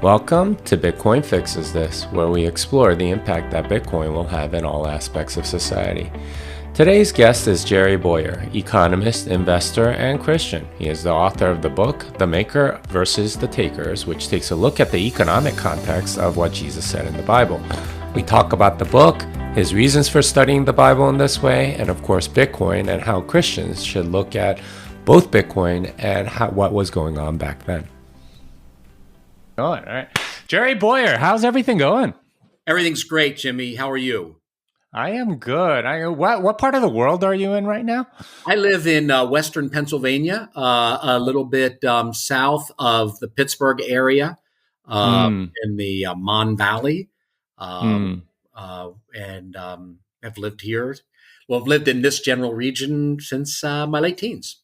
Welcome to Bitcoin Fixes This, where we explore the impact that Bitcoin will have in all aspects of society. Today's guest is Jerry Bowyer, economist, investor, and Christian. He is the author of the book, The Maker versus the Takers, which takes a look at the economic context of what Jesus said in the Bible. We talk about the book, his reasons for studying the Bible in this way, and of course Bitcoin and how Christians should look at both Bitcoin and what was going on back then. All right. Jerry Bowyer, how's everything going? Everything's great, Jimmy. How are you? I am good. What part of the world are you in right now? I live in western Pennsylvania, a little bit south of the Pittsburgh area, in the Mon Valley, and have lived here. Well, I've lived in this general region since my late teens.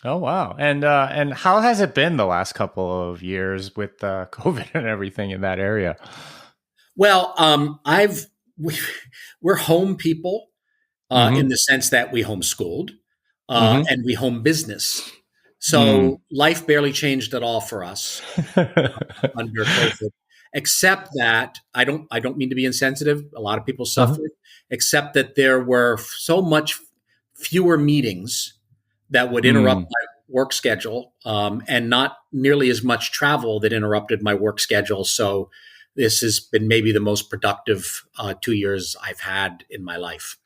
Oh, wow. And how has it been the last couple of years with COVID and everything in that area? Well, we're home people in the sense that we homeschooled and we home business. So life barely changed at all for us under COVID, except that I don't mean to be insensitive. A lot of people suffered, except that there were so much fewer meetings that would interrupt my work schedule, and not nearly as much travel that interrupted my work schedule. So this has been maybe the most productive 2 years I've had in my life.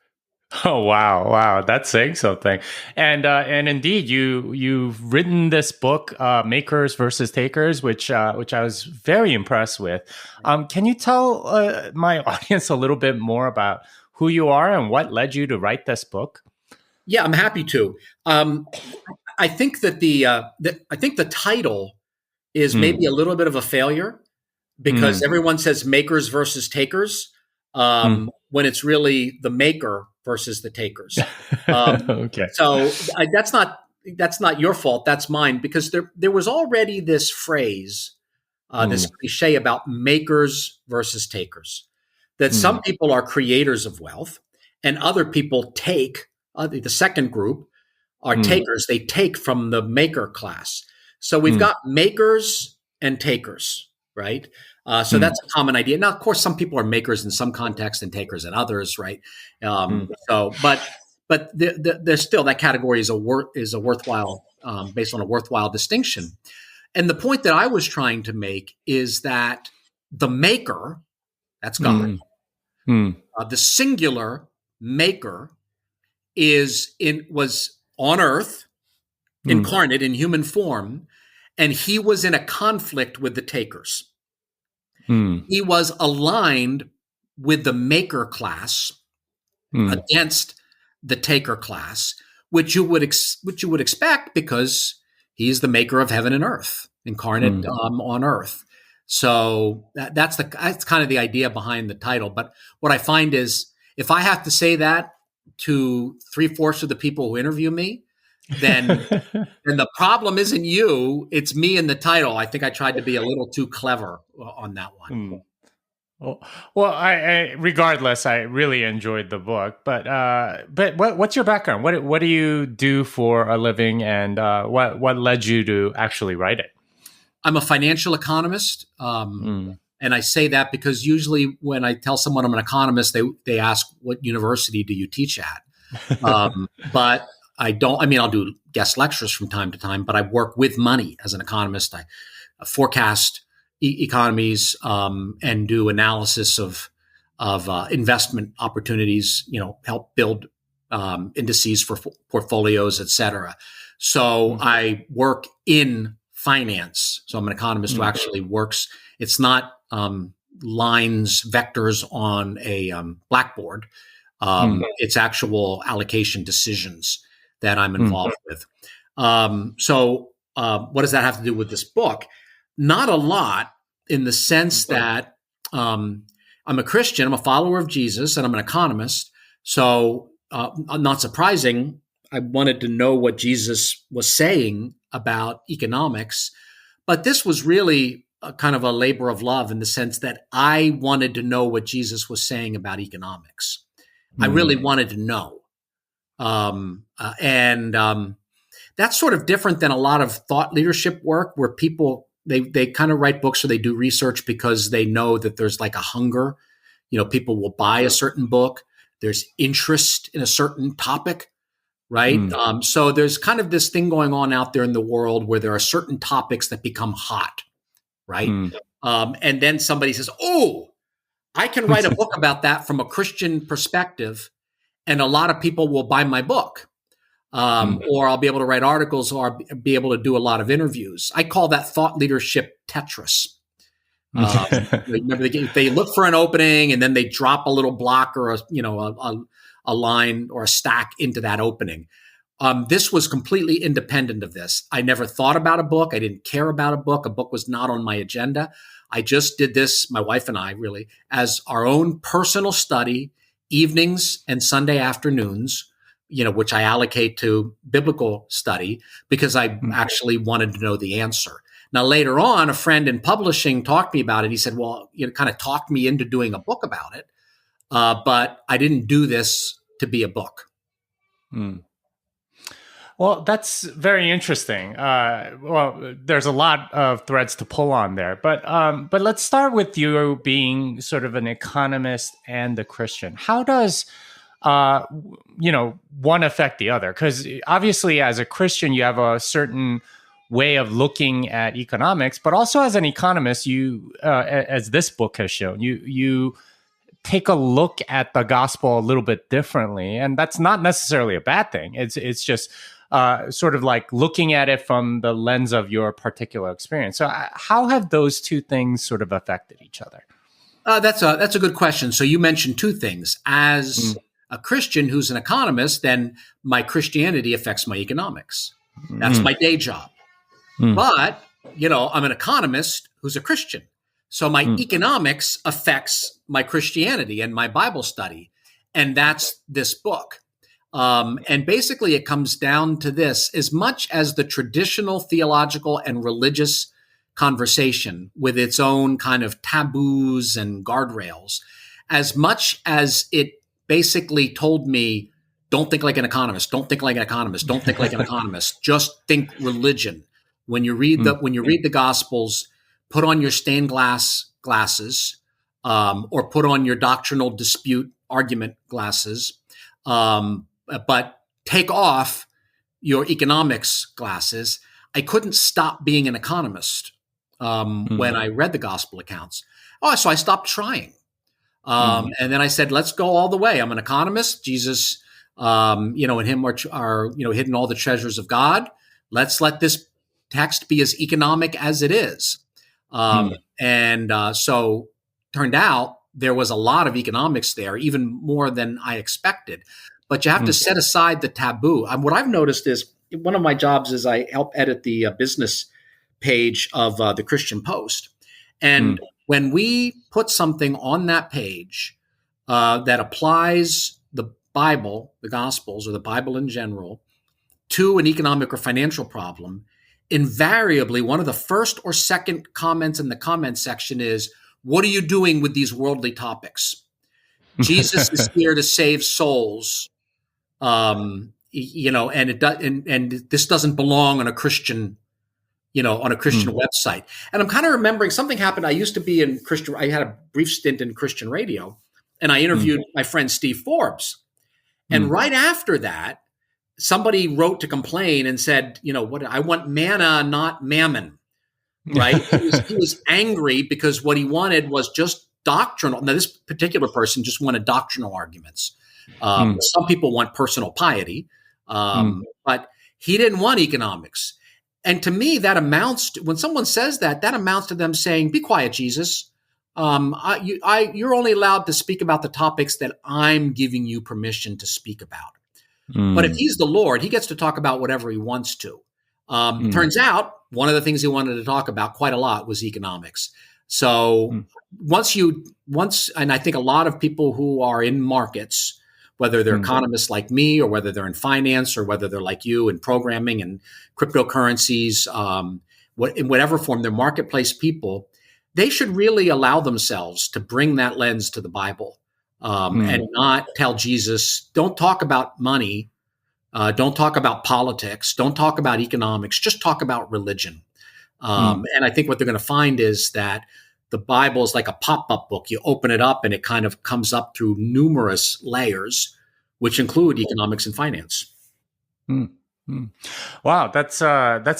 Oh, wow. That's saying something. And indeed, you've written this book, Makers versus Takers, which I was very impressed with. Can you tell my audience a little bit more about who you are and what led you to write this book? Yeah, I'm happy to. I think that the title is maybe a little bit of a failure because everyone says makers versus takers when it's really the maker versus the takers. Okay. So that's not your fault. That's mine, because there was already this phrase, this cliche about makers versus takers, that some people are creators of wealth and other people take. The second group are takers. They take from the maker class. So we've got makers and takers, right? So that's a common idea. Now, of course, some people are makers in some contexts and takers in others, right? But there's still that category is a worthwhile based on a worthwhile distinction. And the point that I was trying to make is that the maker, that's God, the singular maker was on earth, incarnate in human form, and he was in a conflict with the takers. He was aligned with the maker class against the taker class, which you would expect because he's the maker of heaven and earth, incarnate on earth. So that's kind of the idea behind the title. But what I find is, if I have to say that to 3/4 of the people who interview me, then the problem isn't you, it's me in the title. I think I tried to be a little too clever on that one. Well, I regardless, I really enjoyed the book. But what's your background? What do you do for a living, and what led you to actually write it? I'm a financial economist. And I say that because usually when I tell someone I'm an economist, they ask, what university do you teach at? But I don't, I'll do guest lectures from time to time, but I work with money as an economist. I forecast economies and do analysis of investment opportunities, help build indices for portfolios, et cetera. So I work in finance. So I'm an economist who actually works. It's not lines, vectors on a blackboard. It's actual allocation decisions that I'm involved with. So what does that have to do with this book? Not a lot, in the sense that I'm a Christian, I'm a follower of Jesus, and I'm an economist. So not surprising, I wanted to know what Jesus was saying about economics. But this was really kind of a labor of love, in the sense that I wanted to know what Jesus was saying about economics. I really wanted to know. And that's sort of different than a lot of thought leadership work, where people they kind of write books or they do research because they know that there's like a hunger. People will buy a certain book. There's interest in a certain topic, right? So there's kind of this thing going on out there in the world where there are certain topics that become hot, right? And then somebody says, "Oh, I can write a book about that from a Christian perspective, and a lot of people will buy my book." Or I'll be able to write articles or I'll be able to do a lot of interviews. I call that thought leadership Tetris. Remember, they look for an opening and then they drop a little block or a line or a stack into that opening. This was completely independent of this. I never thought about a book. I didn't care about a book. A book was not on my agenda. I just did this, my wife and I really, as our own personal study, evenings and Sunday afternoons, which I allocate to biblical study because I actually wanted to know the answer. Now, later on, a friend in publishing talked to me about it. He said, well, kind of talked me into doing a book about it. But I didn't do this to be a book. Well, that's very interesting. Well, there's a lot of threads to pull on there, but let's start with you being sort of an economist and a Christian. How does one affect the other? Because obviously, as a Christian, you have a certain way of looking at economics, but also as an economist, you, as this book has shown, you take a look at the gospel a little bit differently, and that's not necessarily a bad thing. It's just sort of like looking at it from the lens of your particular experience. So, how have those two things sort of affected each other? That's a good question. So you mentioned two things. As a Christian who's an economist, then my Christianity affects my economics. That's my day job. But, I'm an economist who's a Christian. So my economics affects my Christianity and my Bible study. And that's this book. And basically it comes down to this: as much as the traditional theological and religious conversation with its own kind of taboos and guardrails, as much as it basically told me, don't think like an economist, don't think like an economist, don't think like an economist, just think religion. When you read the Gospels, put on your stained glass glasses, or put on your doctrinal dispute argument glasses, but take off your economics glasses. I couldn't stop being an economist when I read the gospel accounts. So I stopped trying. And then I said, let's go all the way. I'm an economist. Jesus, in him are hidden all the treasures of God. Let's let this text be as economic as it is. So turned out there was a lot of economics there, even more than I expected. But you have to set aside the taboo. What I've noticed is one of my jobs is I help edit the business page of the Christian Post. And when we put something on that page that applies the Bible, the Gospels, or the Bible in general, to an economic or financial problem, invariably one of the first or second comments in the comment section is, what are you doing with these worldly topics? Jesus is here to save souls. And this doesn't belong on a Christian, website. And I'm kind of remembering something happened. I used to be in Christian. I had a brief stint in Christian radio, and I interviewed my friend Steve Forbes. And right after that, somebody wrote to complain and said, I want manna, not mammon. Right? He was angry because what he wanted was just doctrinal. Now, this particular person just wanted doctrinal arguments. Some people want personal piety, but he didn't want economics. And to me, that amounts to, when someone says that amounts to them saying, be quiet, Jesus. You're only allowed to speak about the topics that I'm giving you permission to speak about. But if he's the Lord, he gets to talk about whatever he wants to. Turns out one of the things he wanted to talk about quite a lot was economics. So once, and I think a lot of people who are in markets, whether they're economists like me, or whether they're in finance, or whether they're like you in programming and cryptocurrencies, in whatever form, they're marketplace people, they should really allow themselves to bring that lens to the Bible, and not tell Jesus, don't talk about money, don't talk about politics, don't talk about economics, just talk about religion. And I think what they're going to find is that the Bible is like a pop-up book. You open it up and it kind of comes up through numerous layers, which include economics and finance. Mm. Mm. Wow, that's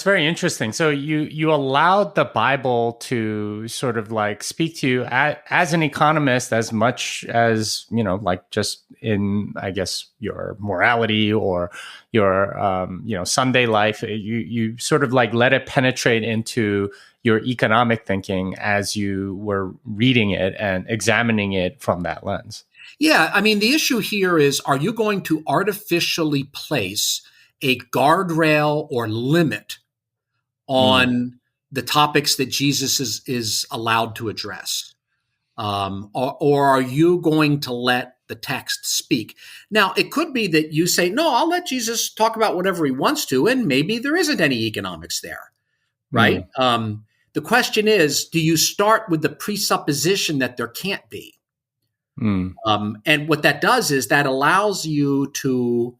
very interesting. So you allowed the Bible to sort of like speak to you as an economist as much as, like just in, I guess, your morality or your Sunday life. You sort of like let it penetrate into your economic thinking as you were reading it and examining it from that lens. Yeah, I mean, the issue here is, are you going to artificially place a guardrail or limit on the topics that Jesus is allowed to address? Or are you going to let the text speak? Now, it could be that you say, no, I'll let Jesus talk about whatever he wants to, and maybe there isn't any economics there, right? The question is, do you start with the presupposition that there can't be? And what that does is that allows you to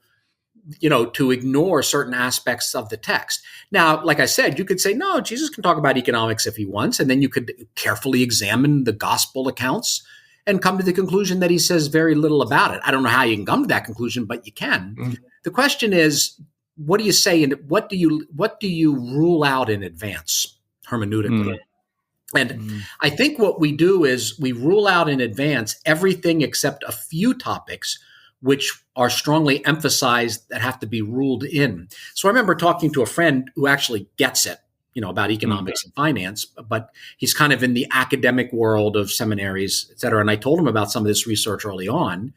ignore certain aspects of the text. Now, like I said, you could say, no, Jesus can talk about economics if he wants, and then you could carefully examine the gospel accounts and come to the conclusion that he says very little about it. I don't know how you can come to that conclusion, but you can. The question is, what do you say and what do you rule out in advance hermeneutically? And I think what we do is we rule out in advance everything except a few topics which are strongly emphasized that have to be ruled in. So I remember talking to a friend who actually gets it, about economics and finance, but he's kind of in the academic world of seminaries, et cetera. And I told him about some of this research early on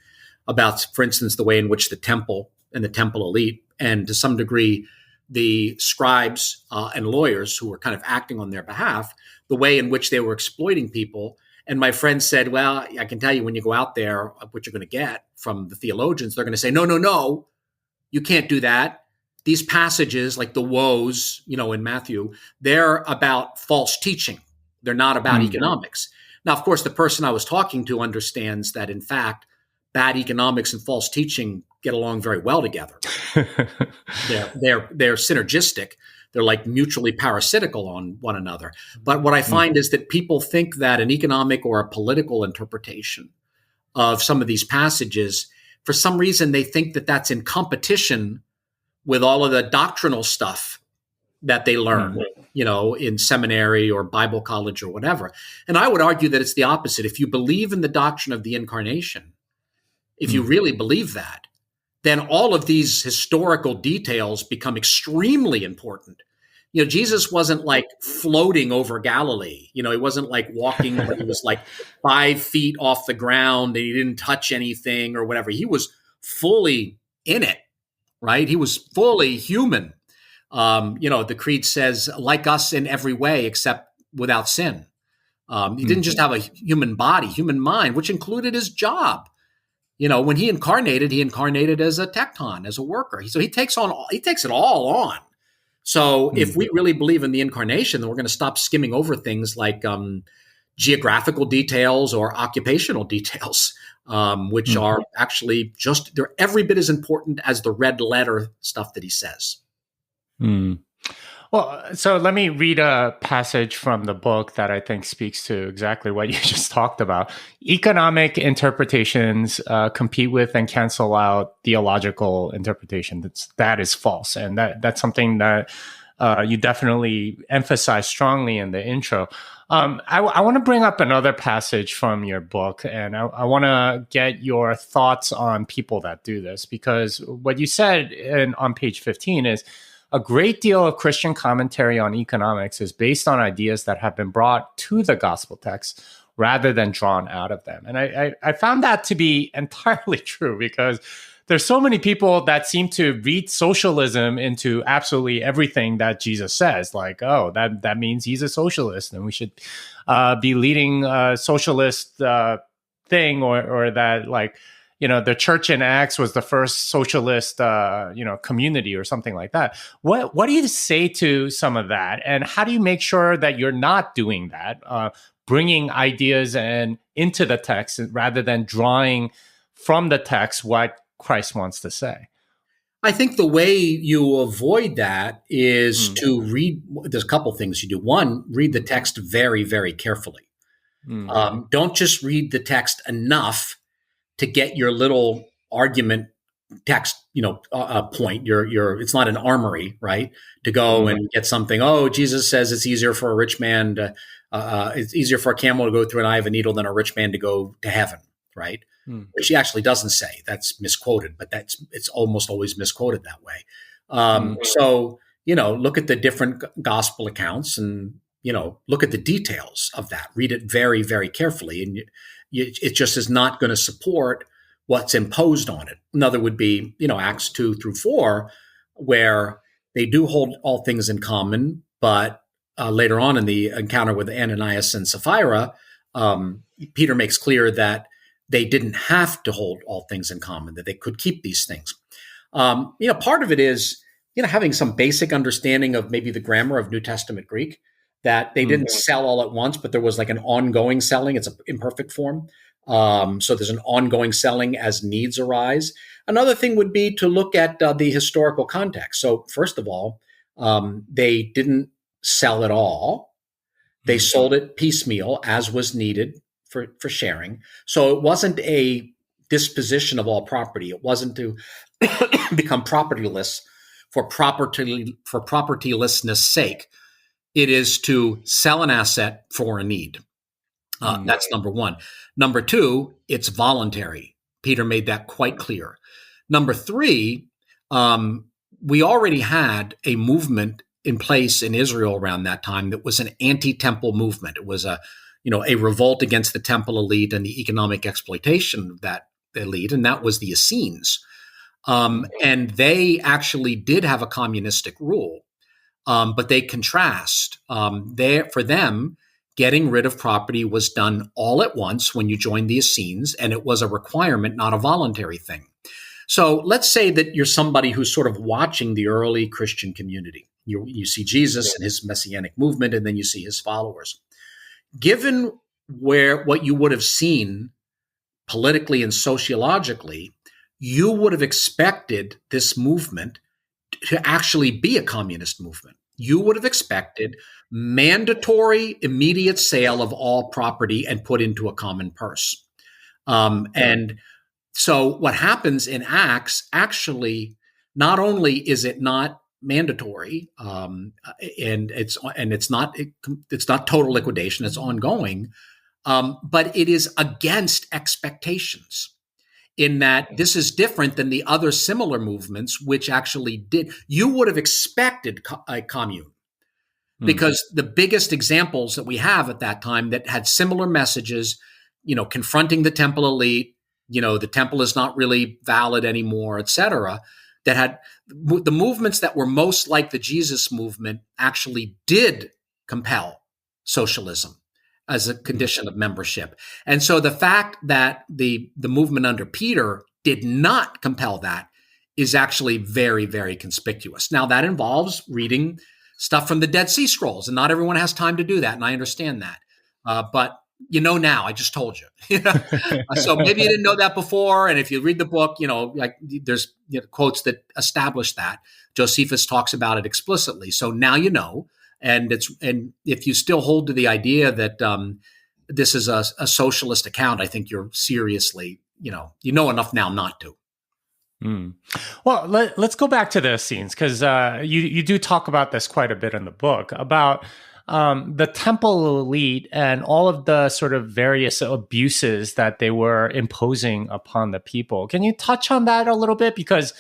about, for instance, the way in which the temple and the temple elite, and to some degree, the scribes and lawyers who were kind of acting on their behalf, the way in which they were exploiting people. And my friend said, well, I can tell you when you go out there, what you're going to get from the theologians, they're going to say, no, you can't do that. These passages like the woes, in Matthew, they're about false teaching. They're not about economics. Now, of course, the person I was talking to understands that, in fact, bad economics and false teaching get along very well together. They're synergistic. They're like mutually parasitical on one another. But what I find is that people think that an economic or a political interpretation of some of these passages, for some reason, they think that that's in competition with all of the doctrinal stuff that they learn, in seminary or Bible college or whatever. And I would argue that it's the opposite. If you believe in the doctrine of the incarnation, if you really believe that, then all of these historical details become extremely important. Jesus wasn't like floating over Galilee. He wasn't like walking where he was like 5 feet off the ground and he didn't touch anything or whatever. He was fully in it, right? He was fully human. The creed says, like us in every way except without sin. He didn't just have a human body, human mind, which included his job. When he incarnated as a tecton, as a worker. So he takes it all on. So if we really believe in the incarnation, then we're going to stop skimming over things like geographical details or occupational details, which are actually they're every bit as important as the red letter stuff that he says. Well, so let me read a passage from the book that I think speaks to exactly what you just talked about. Economic interpretations compete with and cancel out theological interpretation. That is false. And that's something that you definitely emphasize strongly in the intro. I want to bring up another passage from your book, and I want to get your thoughts on people that do this, because what you said on page 15 is, a great deal of Christian commentary on economics is based on ideas that have been brought to the gospel text rather than drawn out of them. And I found that to be entirely true, because there's so many people that seem to read socialism into absolutely everything that Jesus says. Like, oh, that means he's a socialist and we should be leading a socialist thing, or that, like, the church in Acts was the first socialist, community or something like that. What do you say to some of that? And how do you make sure that you're not doing that, bringing ideas into the text rather than drawing from the text what Christ wants to say? I think the way you avoid that is Mm, to read. There's a couple things you do. One, read the text very, very carefully. mm, Don't just read the text enough to get your little argument text, point. It's not an armory, right? To go mm, and get something. Oh, Jesus says it's easier for a rich man to, it's easier for a camel to go through an eye of a needle than a rich man to go to heaven, right? mm, Which he actually doesn't say. That's misquoted, but it's almost always misquoted that way. mm, So look at the different gospel accounts and look at the details of that. Read it very, very carefully, and it just is not going to support what's imposed on it. Another would be Acts 2 through 4, where they do hold all things in common, but later on in the encounter with Ananias and Sapphira, Peter makes clear that they didn't have to hold all things in common, that they could keep these things. Part of it is, having some basic understanding of maybe the grammar of New Testament Greek, that they didn't sell all at once, but there was like an ongoing selling. It's an imperfect form. So there's an ongoing selling as needs arise. Another thing would be to look at the historical context. So first of all, they didn't sell it all. They sold it piecemeal as was needed for sharing. So it wasn't a disposition of all property. It wasn't to become propertyless for propertylessness sake. It is to sell an asset for a need. That's number one. Number two, it's voluntary. Peter made that quite clear. Number three, we already had a movement in place in Israel around that time that was an anti-temple movement. It was a revolt against the temple elite and the economic exploitation of that elite, and that was the Essenes. And they actually did have a communistic rule, but they contrast. For them, getting rid of property was done all at once when you joined the Essenes, and it was a requirement, not a voluntary thing. So let's say that you're somebody who's sort of watching the early Christian community. You see Jesus and his messianic movement, and then you see his followers. Given what you would have seen politically and sociologically, you would have expected this movement to actually be a communist movement. You would have expected mandatory immediate sale of all property and put into a common purse. And so what happens in Acts, actually, not only is it not mandatory, and it's not total liquidation, it's ongoing, but it is against expectations, in that this is different than the other similar movements, which actually did. You would have expected a commune, because the biggest examples that we have at that time that had similar messages, confronting the temple elite, the temple is not really valid anymore, etc., that had the movements that were most like the Jesus movement actually did compel socialism as a condition of membership. And so the fact that the movement under Peter did not compel that is actually very, very conspicuous. Now, that involves reading stuff from the Dead Sea Scrolls, and not everyone has time to do that, and I understand that. But now, I just told you. So maybe you didn't know that before, and if you read the book, there's quotes that establish that. Josephus talks about it explicitly. So now you know. And if you still hold to the idea that this is a socialist account, I think you're seriously, you know enough now not to. Well, let's go back to the Essenes, because you do talk about this quite a bit in the book, about the temple elite and all of the sort of various abuses that they were imposing upon the people. Can you touch on that a little bit? Because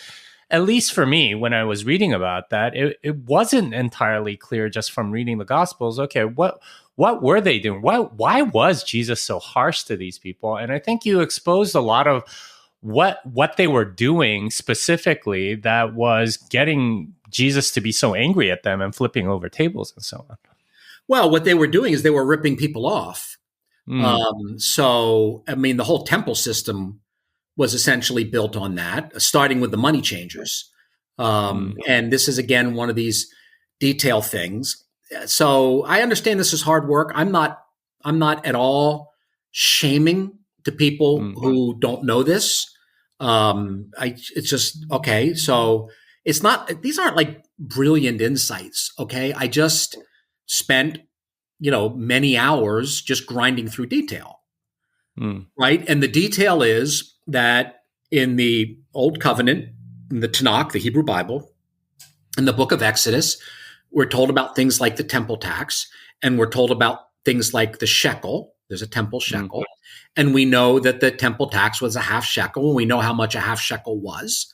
at least for me, when I was reading about that, it wasn't entirely clear just from reading the Gospels. Okay, what were they doing? Why was Jesus so harsh to these people? And I think you exposed a lot of what they were doing specifically that was getting Jesus to be so angry at them and flipping over tables and so on. Well, what they were doing is they were ripping people off. So, I mean, the whole temple system was essentially built on that, starting with the money changers. And this is, again, one of these detail things. So I understand this is hard work. I'm not at all shaming to people who don't know this. It's just okay. So it's not; these aren't like brilliant insights. Okay, I just spent many hours just grinding through detail, right? And the detail is that in the Old Covenant, in the Tanakh, the Hebrew Bible, in the book of Exodus, we're told about things like the temple tax, and we're told about things like the shekel. There's a temple shekel. And we know that the temple tax was a half shekel, and we know how much a half shekel was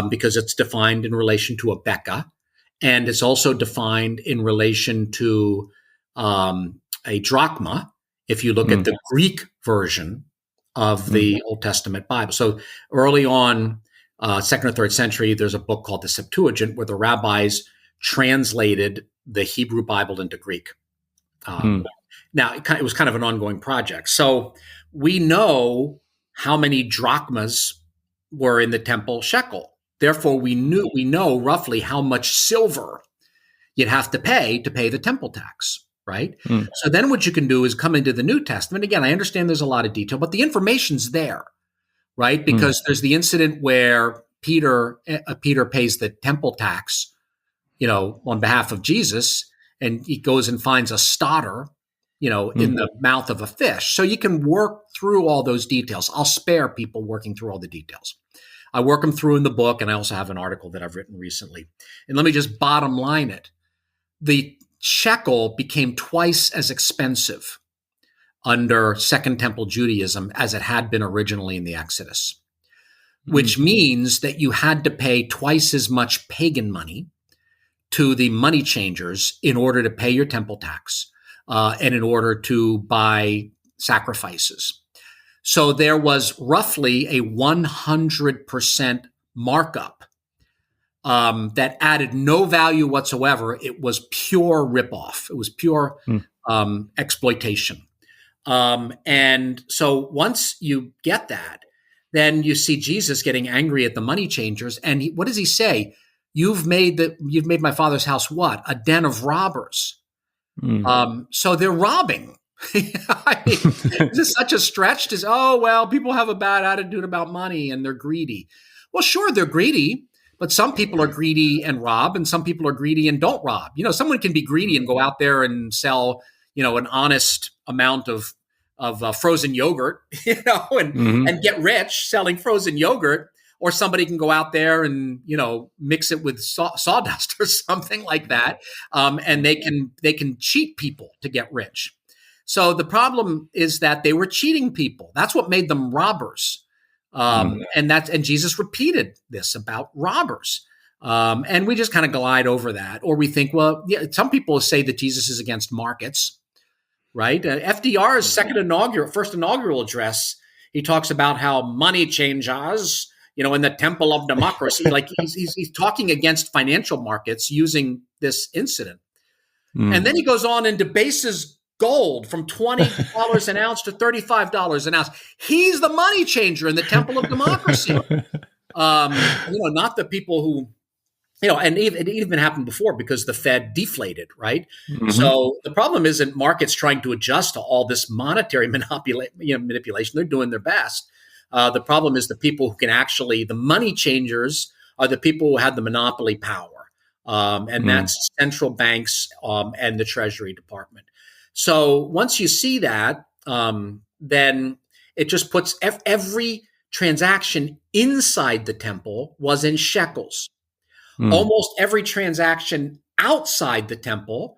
because it's defined in relation to a beka. And it's also defined in relation to a drachma, if you look at the Greek version of the Old Testament Bible. So early on, second or third century, there's a book called the Septuagint where the rabbis translated the Hebrew Bible into Greek. Now, it was kind of an ongoing project. So we know how many drachmas were in the temple shekel. Therefore, we know roughly how much silver you'd have to pay the temple tax, right? So then what you can do is come into the New Testament. Again, I understand there's a lot of detail, but the information's there, right? Because there's the incident where Peter pays the temple tax, on behalf of Jesus, and he goes and finds a stotter, in the mouth of a fish. So you can work through all those details. I'll spare people working through all the details. I work them through in the book, and I also have an article that I've written recently. And let me just bottom line it. The shekel became twice as expensive under Second Temple Judaism as it had been originally in the Exodus, which means that you had to pay twice as much pagan money to the money changers in order to pay your temple tax and in order to buy sacrifices. So there was roughly a 100% markup that added no value whatsoever. It was pure ripoff. It was pure exploitation. And so once you get that, then you see Jesus getting angry at the money changers. And what does he say? You've made my father's house what? A den of robbers. So they're robbing. I mean, this is such a stretch to say, oh, well, people have a bad attitude about money and they're greedy. Well, sure, they're greedy, but some people are greedy and rob, and some people are greedy and don't rob. Someone can be greedy and go out there and sell, an honest amount of frozen yogurt, and get rich selling frozen yogurt. Or somebody can go out there and, mix it with sawdust or something like that. And they can cheat people to get rich. So the problem is that they were cheating people. That's what made them robbers. And Jesus repeated this about robbers. And we just kind of glide over that. Or we think, well, yeah, some people say that Jesus is against markets, right? FDR's first inaugural address, he talks about how money changes, in the temple of democracy. Like he's talking against financial markets using this incident. And then he goes on and debases gold from $20 an ounce to $35 an ounce. He's the money changer in the temple of democracy. Not the people who, and it even happened before because the Fed deflated, right? So the problem isn't markets trying to adjust to all this monetary manipulation. They're doing their best. The problem is the people who can the money changers are the people who have the monopoly power. And that's central banks and the Treasury Department. So once you see that, then it just puts every transaction inside the temple was in shekels. Almost every transaction outside the temple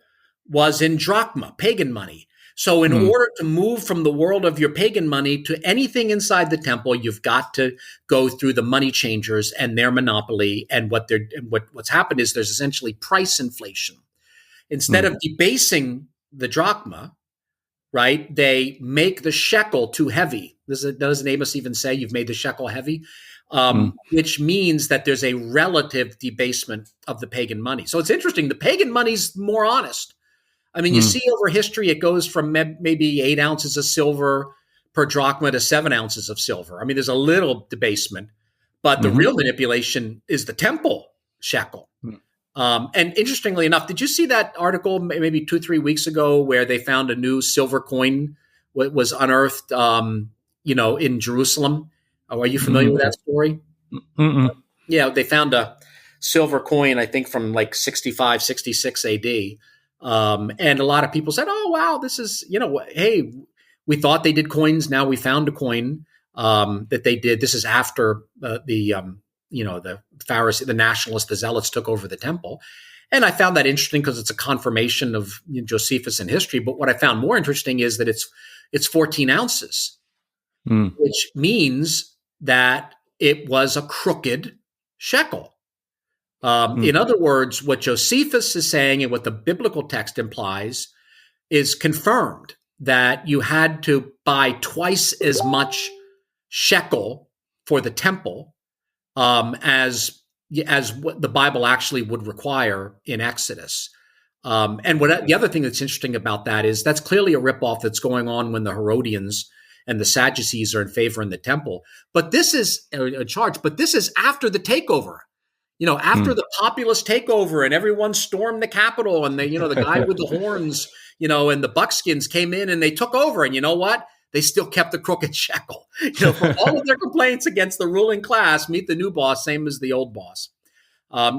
was in drachma, pagan money. So in order to move from the world of your pagan money to anything inside the temple, you've got to go through the money changers and their monopoly. And what's happened is there's essentially price inflation. Instead of debasing the drachma, right, they make the shekel too heavy. Doesn't Amos even say you've made the shekel heavy? Which means that there's a relative debasement of the pagan money. So it's interesting. The pagan money's more honest. I mean, you see over history, it goes from maybe 8 ounces of silver per drachma to 7 ounces of silver. I mean, there's a little debasement, but the real manipulation is the temple shekel. And interestingly enough, did you see that article maybe 2-3 weeks ago where they found a new silver coin was unearthed, in Jerusalem? Oh, are you familiar with that story? Mm-mm. Yeah, they found a silver coin, I think from like 65, 66 AD. And a lot of people said, oh, wow, this is, hey, we thought they did coins. Now we found a coin that they did. This is after the Pharisee, the nationalists, the zealots took over the temple. And I found that interesting because it's a confirmation of Josephus in history. But what I found more interesting is that it's 14 ounces, which means that it was a crooked shekel. In other words, what Josephus is saying and what the biblical text implies is confirmed, that you had to buy twice as much shekel for the temple as what the Bible actually would require in Exodus. And the other thing that's interesting about that is that's clearly a ripoff that's going on when the Herodians and the Sadducees are in favor in the temple. But this is a charge. But this is after the takeover. After the populist takeover and everyone stormed the Capitol, and the guy with the horns, and the buckskins came in and they took over. And you know what? They still kept the crooked shekel. For all of their complaints against the ruling class, meet the new boss, same as the old boss.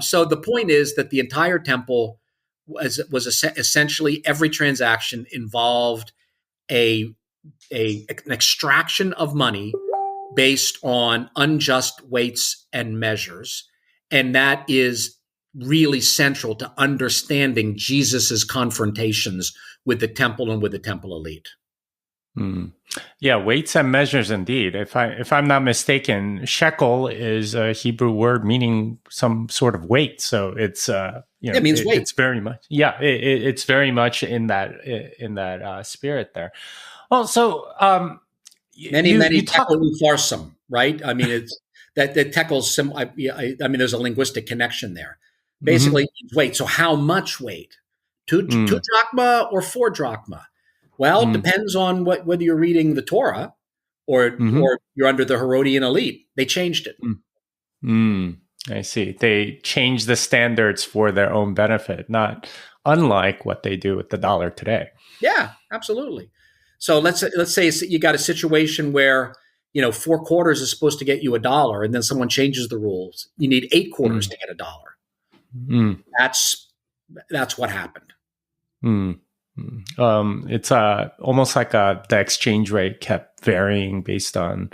So the point is that the entire temple was essentially every transaction involved an extraction of money based on unjust weights and measures. And that is really central to understanding Jesus's confrontations with the temple and with the temple elite. Yeah, weights and measures indeed. If I'm not mistaken, shekel is a Hebrew word meaning some sort of weight. So it's it means weight. It's very much it's very much in that spirit there. Well, so many tekel ufarsum, right? I mean, it's that tekel's I mean, there's a linguistic connection there. Basically, weight. So how much weight? Two drachma or 4 drachma? Well, it depends on whether you're reading the Torah or you're under the Herodian elite. They changed it. I see. They changed the standards for their own benefit, not unlike what they do with the dollar today. Yeah, absolutely. So let's say you got a situation where 4 quarters is supposed to get you $1, and then someone changes the rules. You need 8 quarters to get $1. That's what happened. It's almost like the exchange rate kept varying based on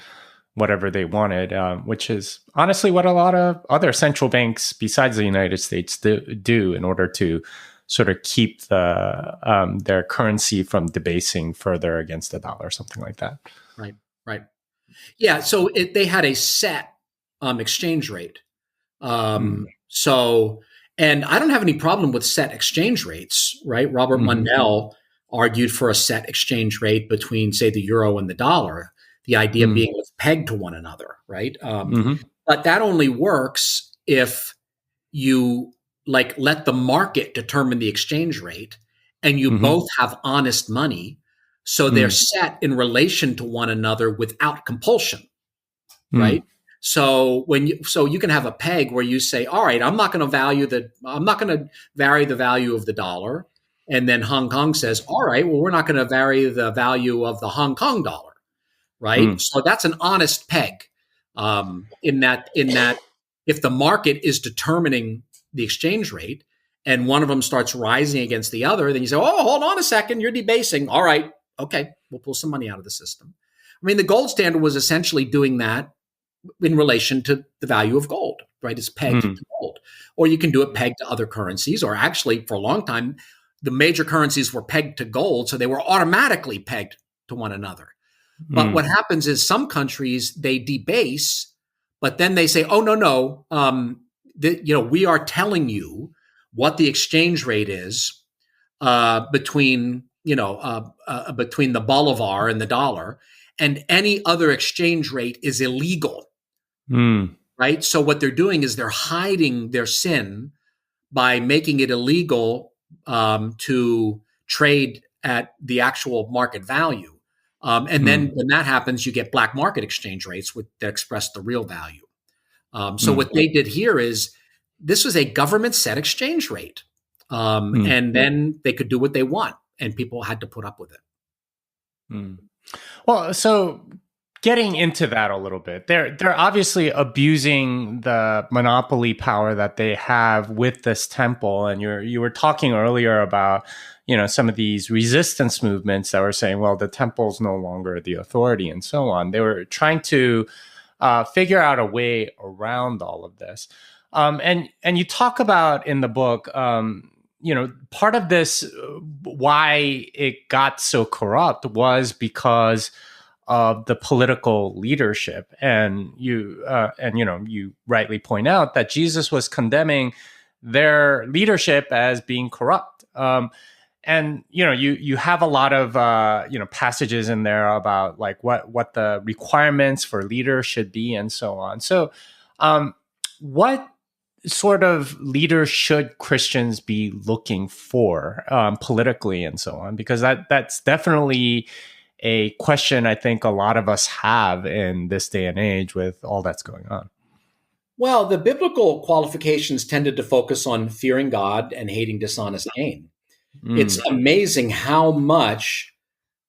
whatever they wanted, which is honestly what a lot of other central banks besides the United States do in order to sort of keep their currency from debasing further against the dollar, something like that. Right. Yeah. So they had a set exchange rate. So, and I don't have any problem with set exchange rates, right? Robert Mundell argued for a set exchange rate between, say, the euro and the dollar, the idea being pegged to one another, right? But that only works if you let the market determine the exchange rate and you both have honest money. So they're set in relation to one another without compulsion, right? So you can have a peg where you say, all right, I'm not going to vary the value of the dollar. And then Hong Kong says, all right, well, we're not going to vary the value of the Hong Kong dollar, right? So that's an honest peg. In that if the market is determining the exchange rate and one of them starts rising against the other, then you say, oh, hold on a second, you're debasing. All right, okay, we'll pull some money out of the system. I mean, the gold standard was essentially doing that in relation to the value of gold, right? It's pegged to gold. Or you can do it pegged to other currencies, or actually for a long time, the major currencies were pegged to gold, so they were automatically pegged to one another. But what happens is some countries, they debase, but then they say, oh, no, we are telling you what the exchange rate is between the bolivar and the dollar, and any other exchange rate is illegal. Right? So what they're doing is they're hiding their sin by making it illegal to trade at the actual market value. And then when that happens, you get black market exchange rates that express the real value. So what they did here is this was a government set exchange rate. And then they could do what they want, and people had to put up with it. Well, so getting into that a little bit, they're obviously abusing the monopoly power that they have with this temple. And you were talking earlier about, some of these resistance movements that were saying, well, the temple's no longer the authority and so on. They were trying to figure out a way around all of this. And you talk about in the book, part of this, why it got so corrupt was because of the political leadership. And you rightly point out that Jesus was condemning their leadership as being corrupt. And you have a lot of passages in there about like what the requirements for leaders should be and so on. So what sort of leaders should Christians be looking for politically and so on? Because that's definitely a question I think a lot of us have in this day and age with all that's going on. Well, the biblical qualifications tended to focus on fearing God and hating dishonest gain. It's amazing how much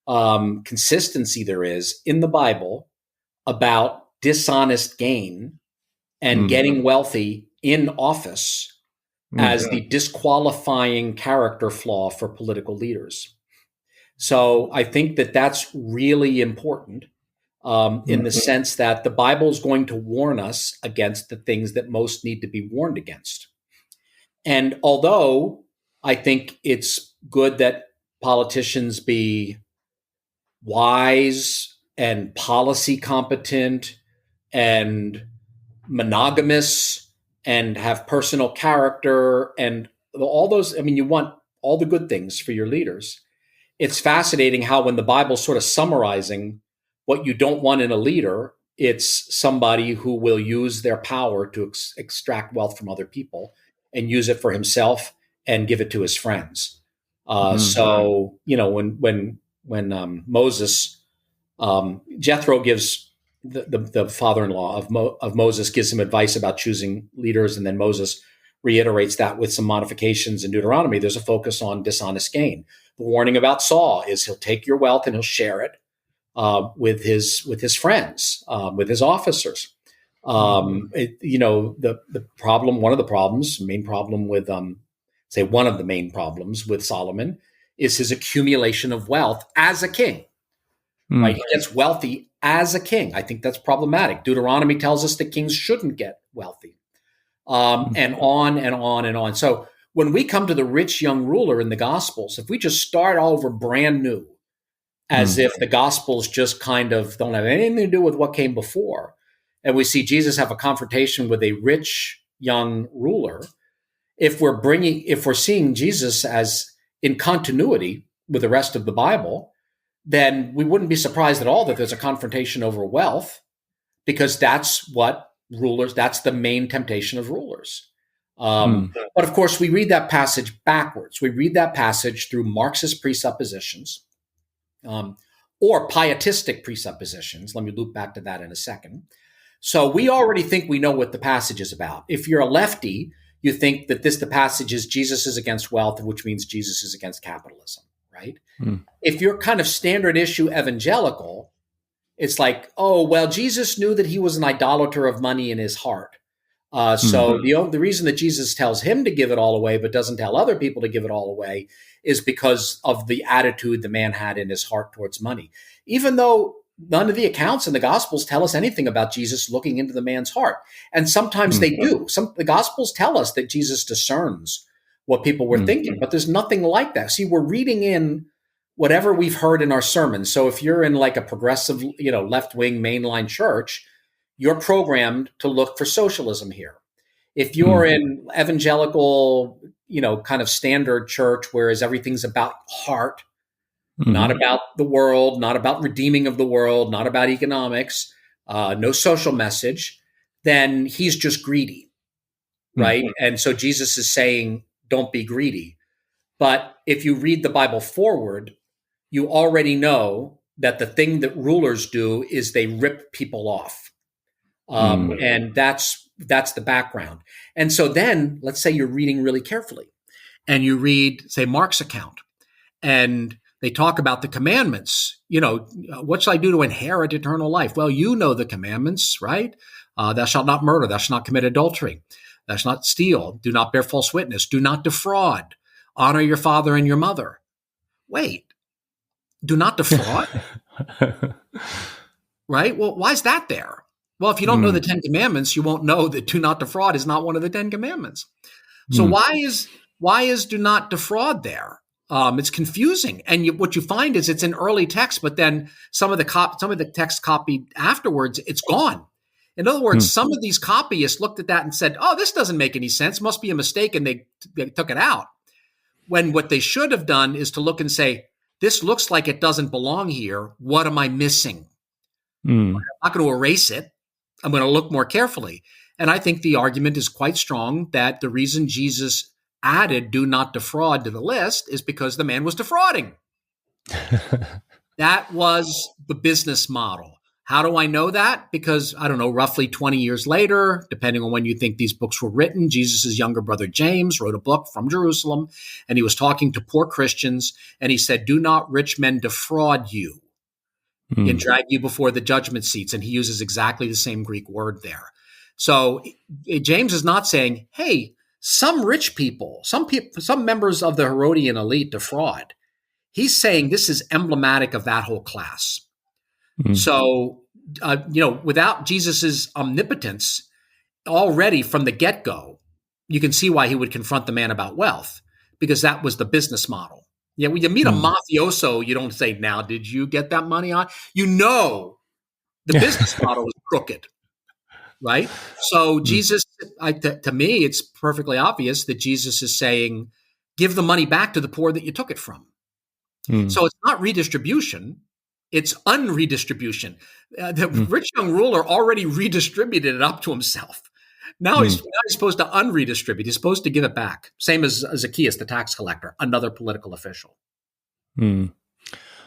consistency there is in the Bible about dishonest gain and getting wealthy in office as the disqualifying character flaw for political leaders. So I think that that's really important in the sense that the Bible is going to warn us against the things that most need to be warned against. And although I think it's good that politicians be wise and policy competent and monogamous and have personal character and all those, you want all the good things for your leaders. It's fascinating how when the Bible's sort of summarizing what you don't want in a leader, it's somebody who will use their power to extract wealth from other people and use it for himself and give it to his friends. So, when Moses, Jethro gives the father-in-law of Moses gives him advice about choosing leaders, and then Moses reiterates that with some modifications in Deuteronomy. There's a focus on dishonest gain. The warning about Saul is he'll take your wealth and he'll share it with his friends, with his officers. The problem, one of the main problems with Solomon is his accumulation of wealth as a king. Right? He gets wealthy as a king. I think that's problematic. Deuteronomy tells us that kings shouldn't get wealthy, and on and on and on. So when we come to the rich young ruler in the Gospels, if we just start over brand new, as if the Gospels just kind of don't have anything to do with what came before, and we see Jesus have a confrontation with a rich young ruler, if we're seeing Jesus as in continuity with the rest of the Bible, then we wouldn't be surprised at all that there's a confrontation over wealth, because that's the main temptation of rulers. But of course, we read that passage backwards. We read that passage through Marxist presuppositions or pietistic presuppositions. Let me loop back to that in a second. So we already think we know what the passage is about. If you're a lefty, you think that the passage is Jesus is against wealth, which means Jesus is against capitalism, right? If you're kind of standard issue evangelical, it's like, oh, well, Jesus knew that he was an idolater of money in his heart. So the reason that Jesus tells him to give it all away, but doesn't tell other people to give it all away, is because of the attitude the man had in his heart towards money. Even though none of the accounts in the Gospels tell us anything about Jesus looking into the man's heart. And sometimes they do. The Gospels tell us that Jesus discerns what people were thinking, but there's nothing like that. See, we're reading in whatever we've heard in our sermons. So if you're in like a progressive, left-wing mainline church, you're programmed to look for socialism here. If you're in evangelical, kind of standard church, whereas everything's about heart, not about the world, not about redeeming of the world, not about economics, no social message, then he's just greedy, right? And so Jesus is saying, don't be greedy. But if you read the Bible forward, you already know that the thing that rulers do is they rip people off. And that's the background. And so then let's say you're reading really carefully and you read, say, Mark's account, and they talk about the commandments. What shall I do to inherit eternal life? Well, you know the commandments, right? Thou shalt not murder. Thou shalt not commit adultery. Thou shalt not steal. Do not bear false witness. Do not defraud. Honor your father and your mother. Wait, do not defraud? Right? Well, why is that there? Well, if you don't know the 10 Commandments, you won't know that do not defraud is not one of the 10 Commandments. So why is do not defraud there? It's confusing, and what you find is it's an early text, but then some of the text copied afterwards, it's gone. In other words, some of these copyists looked at that and said, "Oh, this doesn't make any sense. Must be a mistake," and they took it out. When what they should have done is to look and say, "This looks like it doesn't belong here. What am I missing?" I'm not going to erase it. I'm going to look more carefully. And I think the argument is quite strong that the reason Jesus added do not defraud to the list is because the man was defrauding. That was the business model. How do I know that? Because, I don't know, roughly 20 years later, depending on when you think these books were written, Jesus' younger brother James wrote a book from Jerusalem, and he was talking to poor Christians, and he said, "Do not rich men defraud you and drag you before the judgment seats." And he uses exactly the same Greek word there. So James is not saying, hey, some rich people, some members of the Herodian elite defraud. He's saying this is emblematic of that whole class. So, without Jesus's omnipotence, already from the get-go, you can see why he would confront the man about wealth, because that was the business model. Yeah, when you meet a mafioso, you don't say, "Now, did you get that money on?" The business model is crooked, right? So Jesus, to me, it's perfectly obvious that Jesus is saying, give the money back to the poor that you took it from. So it's not redistribution, it's unredistribution. The rich young ruler already redistributed it up to himself. Now he's supposed to unredistribute. He's supposed to give it back. Same as Zacchaeus, the tax collector, another political official.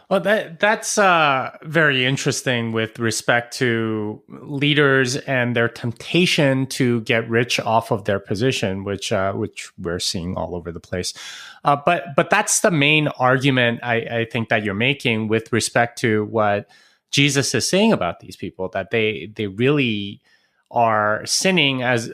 Well, that's very interesting with respect to leaders and their temptation to get rich off of their position, which we're seeing all over the place. But that's the main argument I think that you're making with respect to what Jesus is saying about these people, that they really are sinning as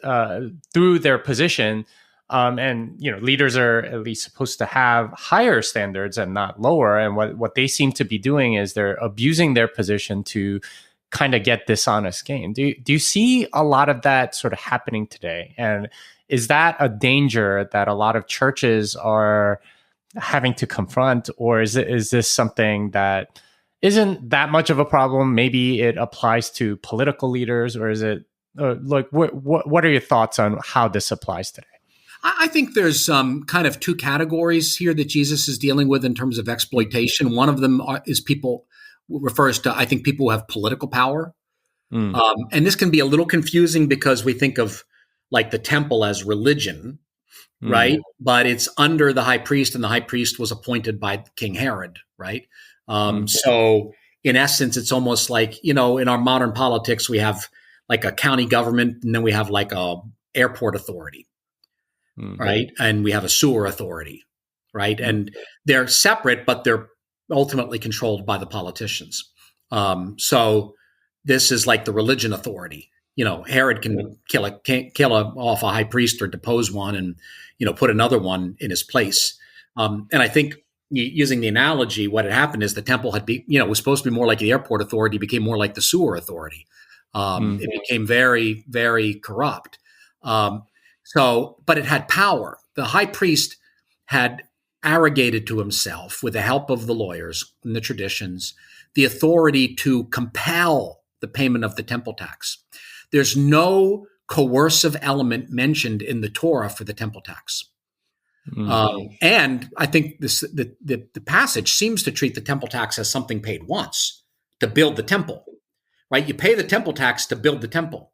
through their position. And leaders are at least supposed to have higher standards and not lower. And what they seem to be doing is they're abusing their position to kind of get dishonest gain. Do you see a lot of that sort of happening today? And is that a danger that a lot of churches are having to confront, or is this something that isn't that much of a problem? Maybe it applies to political leaders, or is it what are your thoughts on how this applies today? I think there's kind of two categories here that Jesus is dealing with in terms of exploitation. One of them refers to, I think, people who have political power. And this can be a little confusing because we think of like the temple as religion, right? But it's under the high priest, and the high priest was appointed by King Herod, right? So in essence, it's almost like, in our modern politics, we have like a county government, and then we have like a airport authority. Right. And we have a sewer authority, right? And they're separate, but they're ultimately controlled by the politicians. So this is like the religion authority. Herod can kill off a high priest or depose one and, put another one in his place. And I think using the analogy, what had happened is the temple was supposed to be more like the airport authority, became more like the sewer authority. It became very, very corrupt. But it had power. The high priest had arrogated to himself, with the help of the lawyers and the traditions, the authority to compel the payment of the temple tax. There's no coercive element mentioned in the Torah for the temple tax. And I think the passage seems to treat the temple tax as something paid once to build the temple, right? You pay the temple tax to build the temple.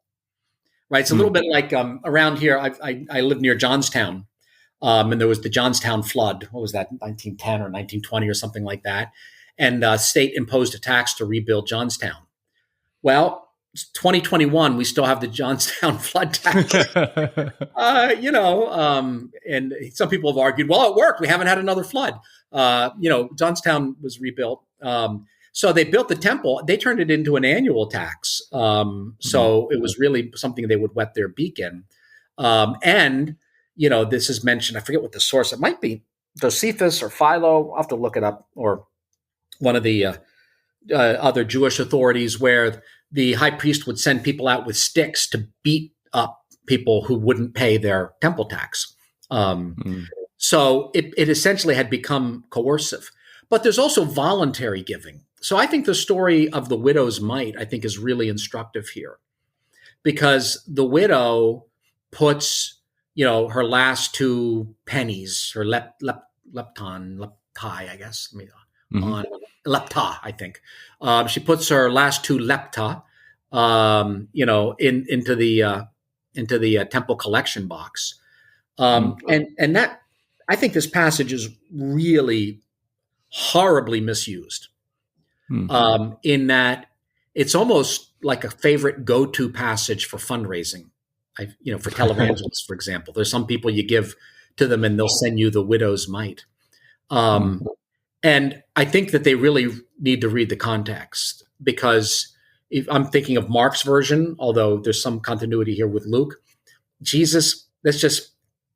Right, it's a little bit like around here. I live near Johnstown, and there was the Johnstown flood. What was that, 1910 or 1920 or something like that? And state imposed a tax to rebuild Johnstown. Well, it's 2021, we still have the Johnstown flood tax. And some people have argued, well, it worked. We haven't had another flood. Johnstown was rebuilt. So they built the temple. They turned it into an annual tax. So it was really something they would wet their beak in. And this is mentioned. I forget what the source. It might be Josephus or Philo. I'll have to look it up, or one of the other Jewish authorities, where the high priest would send people out with sticks to beat up people who wouldn't pay their temple tax. So it essentially had become coercive. But there's also voluntary giving. So I think the story of the widow's mite, I think, is really instructive here, because the widow puts, her last 2 pennies, her leptai, I guess, on lepta, I think. She puts her last 2 lepta, into the temple collection box. And that, I think this passage is really horribly misused, in that it's almost like a favorite go-to passage for fundraising. For televangelists, for example, there's some people you give to them and they'll send you the widow's mite. And I think that they really need to read the context, because if I'm thinking of Mark's version, although there's some continuity here with Luke, Jesus, let's just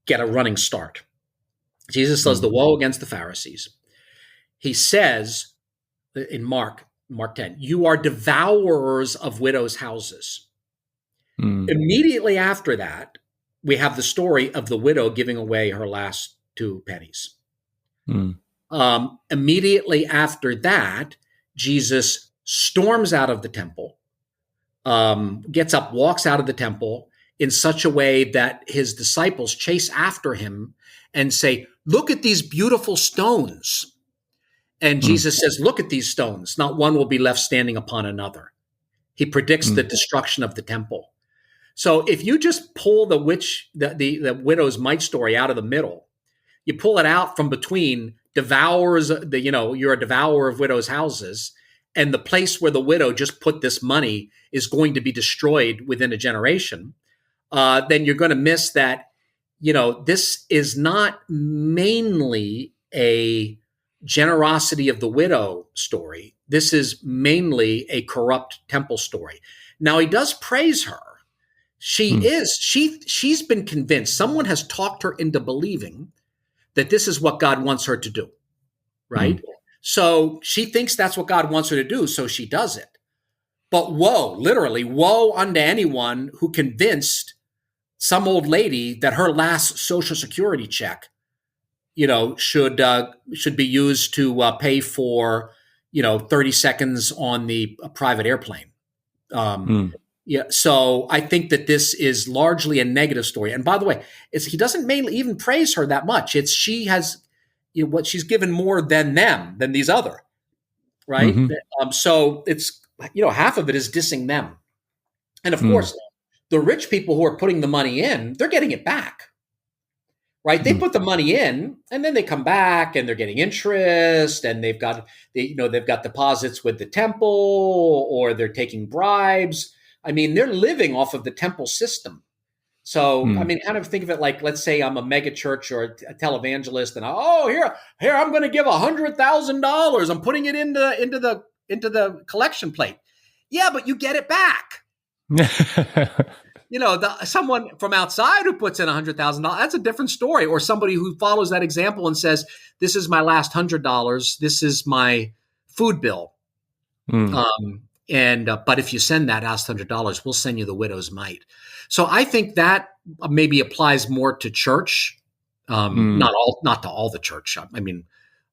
get a running start. Jesus says the woe against the Pharisees. He says in Mark 10, you are devourers of widows' houses. Immediately after that, we have the story of the widow giving away her last 2 pennies. Immediately after that, Jesus storms out of the temple, gets up, walks out of the temple in such a way that his disciples chase after him and say, look at these beautiful stones. And Jesus says, look at these stones. Not one will be left standing upon another. He predicts the destruction of the temple. So if you just pull the widow's mite story out of the middle, you pull it out from between devours, you're a devourer of widows' houses, and the place where the widow just put this money is going to be destroyed within a generation, then you're going to miss that, this is not mainly a generosity of the widow story. This is mainly a corrupt temple story. Now, he does praise her. She's been convinced. Someone has talked her into believing that this is what God wants her to do, right? So she thinks that's what God wants her to do, so she does it. But literally, woe unto anyone who convinced some old lady that her last Social Security check, should be used to pay for, 30 seconds on the private airplane. Yeah, so I think that this is largely a negative story. And by the way, he doesn't mainly even praise her that much. It's she has, what she's given more than these other, right? So it's, half of it is dissing them. And of course, the rich people who are putting the money in, they're getting it back, right? They put the money in and then they come back and they're getting interest, and they've got deposits with the temple, or they're taking bribes. I mean, they're living off of the temple system. So, I mean, kind of think of it like, let's say I'm a mega church or a televangelist, and here I'm going to give $100,000. I'm putting it into the collection plate. Yeah, but you get it back. Someone from outside who puts in $100,000, that's a different story. Or somebody who follows that example and says, "This is my last $100. This is my food bill." But if you send that last $100, we'll send you the widow's mite. So I think that maybe applies more to church, not to all the church. I mean,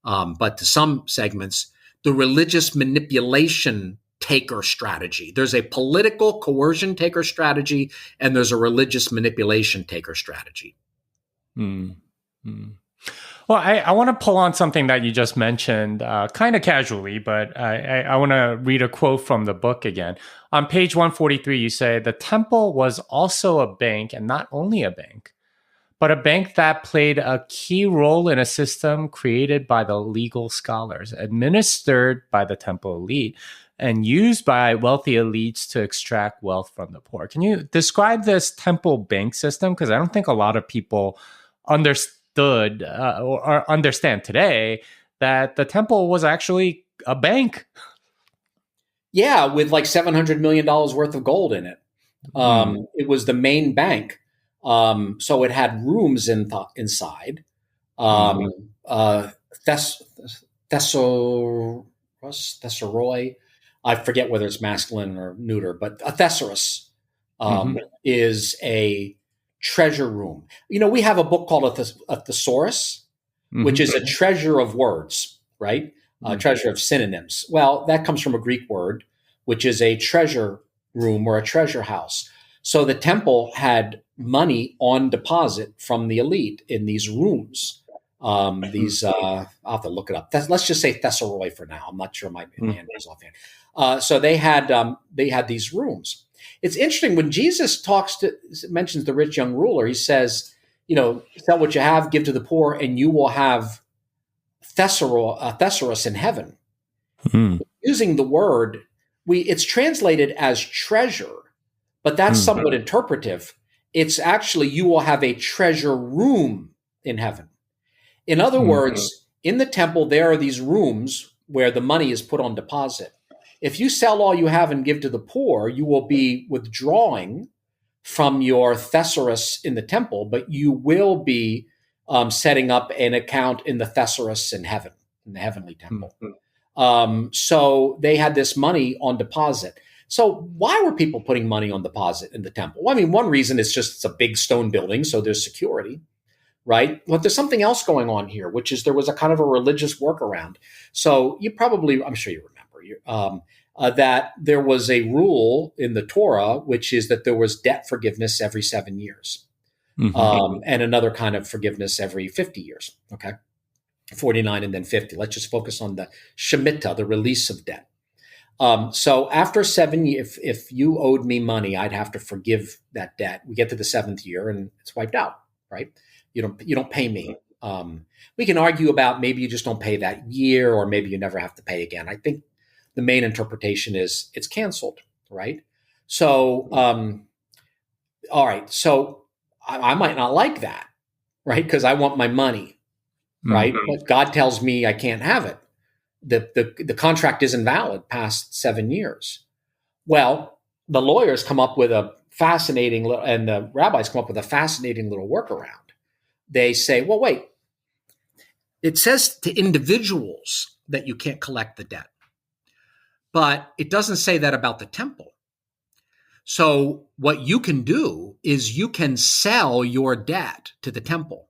but to some segments, the religious manipulation taker strategy. There's a political coercion taker strategy, and there's a religious manipulation taker strategy. Well, I want to pull on something that you just mentioned, kind of casually, but I want to read a quote from the book again. On page 143, you say, the temple was also a bank, and not only a bank, but a bank that played a key role in a system created by the legal scholars, administered by the temple elite, and used by wealthy elites to extract wealth from the poor. Can you describe this temple bank system? Because I don't think a lot of people understood or understand today that the temple was actually a bank. Yeah, with like $700 million worth of gold in it. It was the main bank. So it had rooms inside. Thess- Thessaloi, I forget whether it's masculine or neuter, but a thesaurus is a treasure room. You know, we have a book called a thesaurus, which is a treasure of words, right? A treasure of synonyms. Well, that comes from a Greek word, which is a treasure room or a treasure house. So the temple had money on deposit from the elite in these rooms. I'll have to look it up. Let's just say Thessaloi for now. I'm not sure my hand is offhand. So they had these rooms. It's interesting when Jesus mentions the rich young ruler. He says, you know, sell what you have, give to the poor, and you will have thesaurus in heaven. Using the word, it's translated as treasure, but that's somewhat interpretive. It's actually, you will have a treasure room in heaven. In other words, in the temple, there are these rooms where the money is put on deposit. If you sell all you have and give to the poor, you will be withdrawing from your thesaurus in the temple, but you will be setting up an account in the thesaurus in heaven, in the heavenly temple. So they had this money on deposit. So why were people putting money on deposit in the temple? Well, I mean, one reason is just it's a big stone building, so there's security, right? But there's something else going on here, which is there was a kind of a religious workaround. So I'm sure you remember, that there was a rule in the Torah, which is that there was debt forgiveness every 7 years, and another kind of forgiveness every 50 years, okay? 49 and then 50. Let's just focus on the Shemitah, the release of debt. So after 7 years, if you owed me money, I'd have to forgive that debt. We get to the 7th year and it's wiped out, right? You don't pay me. We can argue about maybe you just don't pay that year, or maybe you never have to pay again. I think the main interpretation is it's canceled, right? So, all right. So I might not like that, right? Because I want my money, right? But God tells me I can't have it. The contract isn't valid past 7 years. Well, the lawyers come up with a fascinating, and the rabbis come up with a fascinating little workaround. They say, well, wait, it says to individuals that you can't collect the debt, but it doesn't say that about the temple. So what you can do is you can sell your debt to the temple.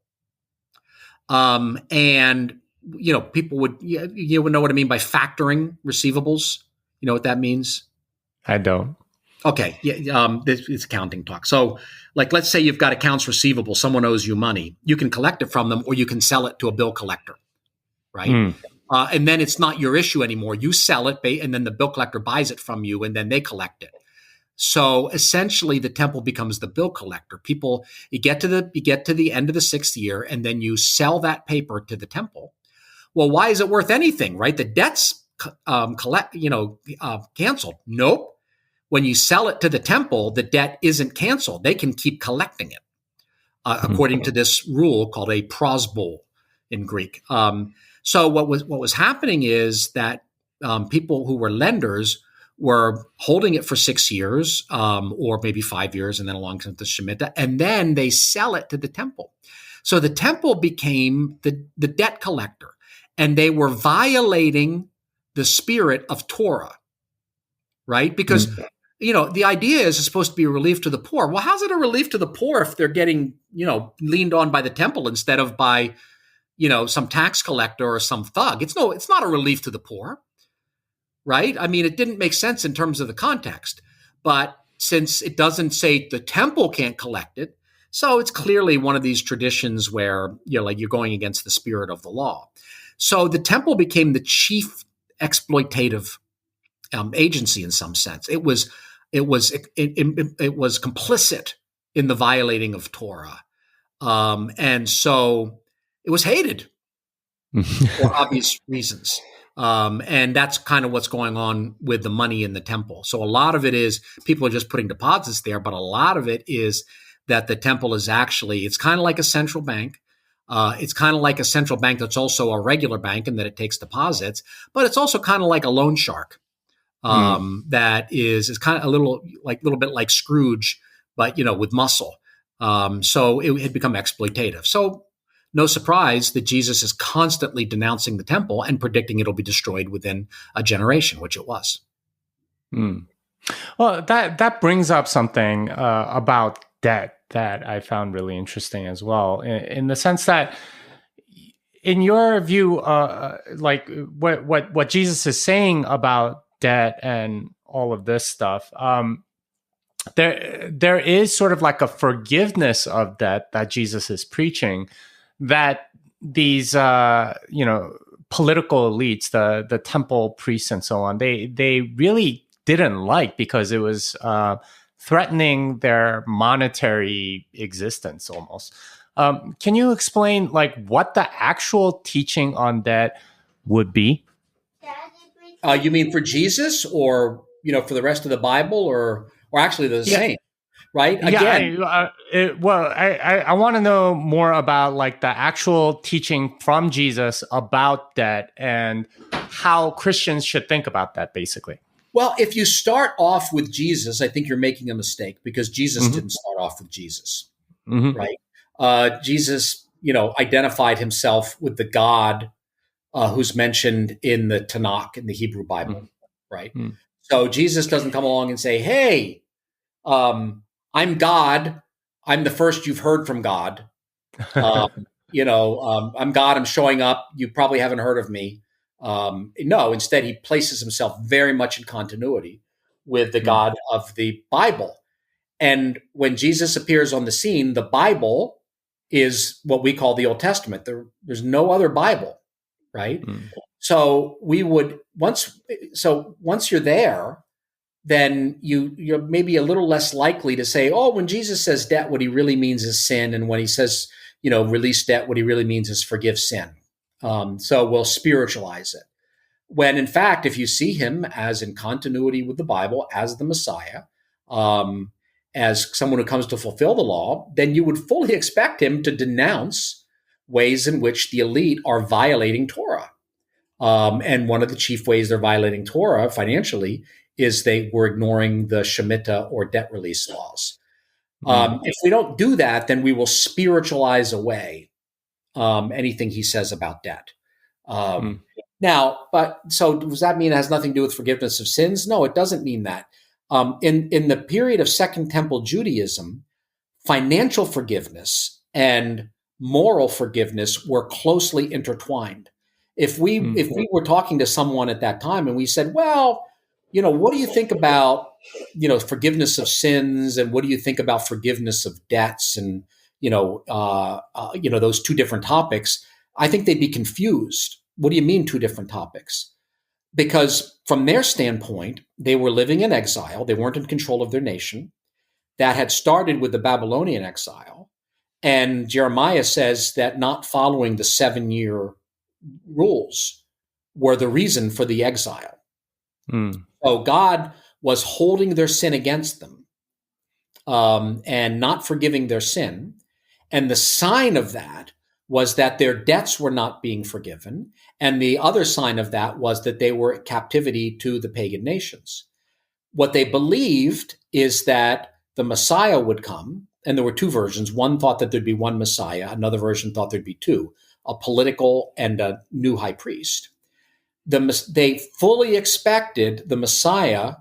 And you know, people would know what I mean by factoring receivables. You know what that means? I don't. Okay. Yeah. This is accounting talk. So like, let's say you've got accounts receivable. Someone owes you money. You can collect it from them, or you can sell it to a bill collector. Right. And then it's not your issue anymore. You sell it, and then the bill collector buys it from you, and then they collect it. So essentially, the temple becomes the bill collector. You get to the end of the 6th year, and then you sell that paper to the temple. Well, why is it worth anything, right? The debt's canceled. Nope. When you sell it to the temple, the debt isn't canceled. They can keep collecting it, according to this rule called a prosbol in Greek. So what was happening is that people who were lenders were holding it for 6 years, or maybe 5 years, and then along comes the Shemitah, and then they sell it to the temple. So the temple became the debt collector, and they were violating the spirit of Torah, right? Because the idea is it's supposed to be a relief to the poor. Well, how's it a relief to the poor if they're getting leaned on by the temple instead of by some tax collector or some thug? It's not a relief to the poor. Right? I mean, it didn't make sense in terms of the context, but since it doesn't say the temple can't collect it, so it's clearly one of these traditions where you're going against the spirit of the law. So the temple became the chief exploitative agency in some sense. It was complicit in the violating of Torah, and so it was hated for obvious reasons. And that's kind of what's going on with the money in the temple. So a lot of it is people are just putting deposits there, but a lot of it is that the temple is it's kind of like a central bank. It's kind of like a central bank that's also a regular bank in that it takes deposits, but it's also kind of like a loan shark that is kind of a little bit like Scrooge, but with muscle. So it had become exploitative. So no surprise that Jesus is constantly denouncing the temple and predicting it'll be destroyed within a generation, which it was. Well, that brings up something about debt that I found really interesting as well, in the sense that, in your view, like what Jesus is saying about debt and all of this stuff, there is sort of like a forgiveness of debt that Jesus is preaching, that these political elites, the temple priests and so on, they really didn't like, because it was threatening their monetary existence almost. Can you explain like what the actual teaching on debt would be? You mean for Jesus, or for the rest of the Bible, or actually the same? Right? Again, I want to know more about like the actual teaching from Jesus about debt and how Christians should think about that, basically. Well, if you start off with Jesus, I think you're making a mistake, because Jesus didn't start off with Jesus, right? Jesus, identified himself with the God who's mentioned in the Tanakh, in the Hebrew Bible, right? So Jesus doesn't come along and say, "Hey, I'm God. I'm the first you've heard from God. I'm God. I'm showing up. You probably haven't heard of me." No, instead, he places himself very much in continuity with the God of the Bible. And when Jesus appears on the scene, the Bible is what we call the Old Testament. There's no other Bible, right? So once you're there, then you're maybe a little less likely to say, oh, when Jesus says debt, what he really means is sin. And when he says, release debt, what he really means is forgive sin. So we'll spiritualize it. When in fact, if you see him as in continuity with the Bible, as the Messiah, as someone who comes to fulfill the law, then you would fully expect him to denounce ways in which the elite are violating Torah. And one of the chief ways they're violating Torah financially is they were ignoring the Shemitah or debt release laws. If we don't do that, then we will spiritualize away anything he says about debt. Now, so does that mean it has nothing to do with forgiveness of sins? No, it doesn't mean that. In the period of Second Temple Judaism, financial forgiveness and moral forgiveness were closely intertwined. If we were talking to someone at that time and we said, well, what do you think about, forgiveness of sins, and what do you think about forgiveness of debts, and those two different topics, I think they'd be confused. What do you mean two different topics? Because from their standpoint, they were living in exile. They weren't in control of their nation. That had started with the Babylonian exile. And Jeremiah says that not following the 7-year rules were the reason for the exile. So God was holding their sin against them and not forgiving their sin. And the sign of that was that their debts were not being forgiven. And the other sign of that was that they were in captivity to the pagan nations. What they believed is that the Messiah would come, and there were two versions. One thought that there'd be one Messiah. Another version thought there'd be two, a political and a new high priest. They fully expected the Messiah,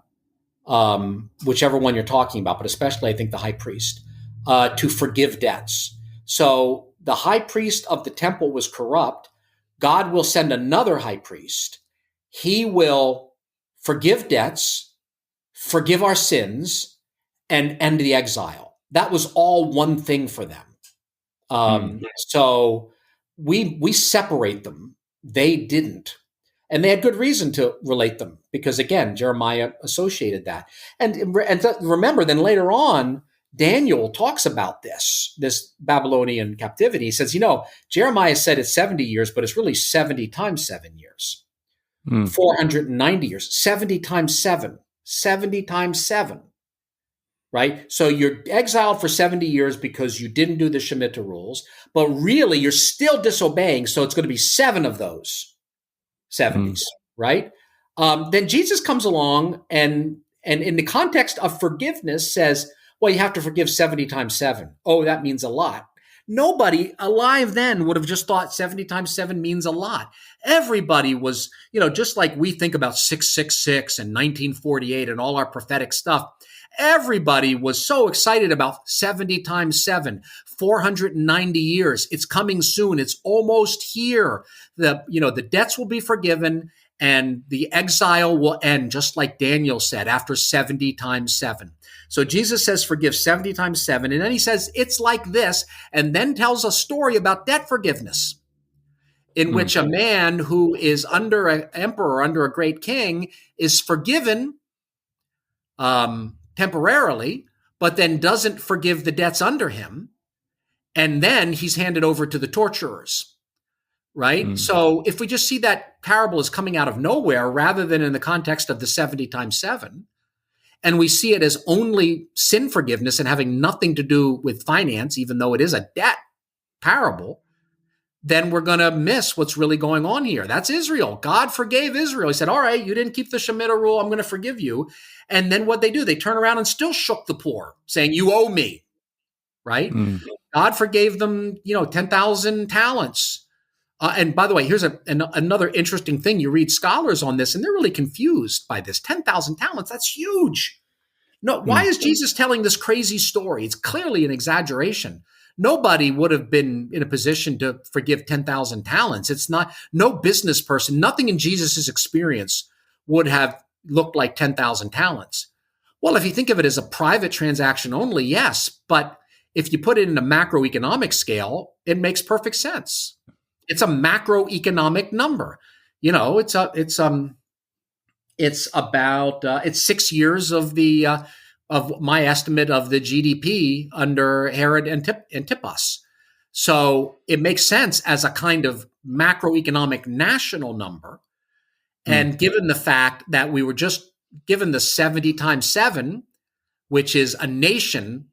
whichever one you're talking about, but especially I think the high priest, to forgive debts. So the high priest of the temple was corrupt. God will send another high priest. He will forgive debts, forgive our sins, and end the exile. That was all one thing for them. So we separate them. They didn't. And they had good reason to relate them because, again, Jeremiah associated that. And remember, then later on, Daniel talks about this Babylonian captivity. He says, Jeremiah said it's 70 years, but it's really 70 times 7 years, 490 years, 70 times 7, 70 times 7. right? So you're exiled for 70 years because you didn't do the Shemitah rules, but really you're still disobeying. So it's going to be 7 of those 70s, right? Then Jesus comes along and in the context of forgiveness says, well, you have to forgive 70 times 7. Oh, that means a lot. Nobody alive then would have just thought 70 times 7 means a lot. Everybody was, just like we think about 666 and 1948 and all our prophetic stuff. Everybody was so excited about 70 times 7, 490 years. It's coming soon. It's almost here. The debts will be forgiven and the exile will end, just like Daniel said, after 70 times 7. So Jesus says, forgive 70 times 7. And then he says, it's like this, and then tells a story about debt forgiveness in which a man who is under an emperor, under a great king, is forgiven temporarily, but then doesn't forgive the debts under him. And then he's handed over to the torturers, right? So if we just see that parable as coming out of nowhere rather than in the context of the 70 times 7, and we see it as only sin forgiveness and having nothing to do with finance, even though it is a debt parable, then we're going to miss what's really going on here. That's Israel. God forgave Israel. He said, all right, you didn't keep the Shemitah rule. I'm going to forgive you. And then what they do, they turn around and still shook the poor, saying, you owe me, right? God forgave them, 10,000 talents. And by the way, here's another interesting thing. You read scholars on this, and they're really confused by this. 10,000 talents, that's huge. No, why is Jesus telling this crazy story? It's clearly an exaggeration. Nobody would have been in a position to forgive 10,000 talents. It's not, no business person, nothing in Jesus's experience would have looked like 10,000 talents. Well, if you think of it as a private transaction only, yes. But if you put it in a macroeconomic scale, it makes perfect sense. It's a macroeconomic number. It's 6 years of my estimate of the GDP under Herod Antipas. So it makes sense as a kind of macroeconomic national number. And given the fact that we were just given the 70 times 7, which is a nation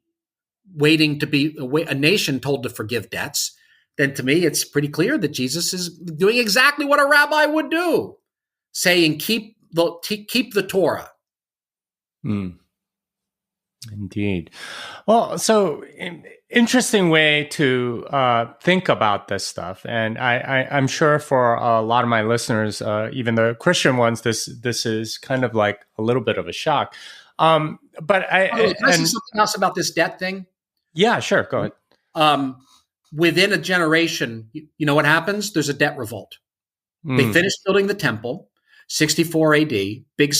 waiting to be a nation told to forgive debts, then to me, it's pretty clear that Jesus is doing exactly what a rabbi would do, saying, keep the Torah. Indeed. Well, so interesting way to think about this stuff. And I'm sure for a lot of my listeners, even the Christian ones, this is kind of like a little bit of a shock. But can I say something else about this debt thing? Yeah, sure. Go ahead. Within a generation, you know what happens? There's a debt revolt. They finished building the temple, 64 AD. Big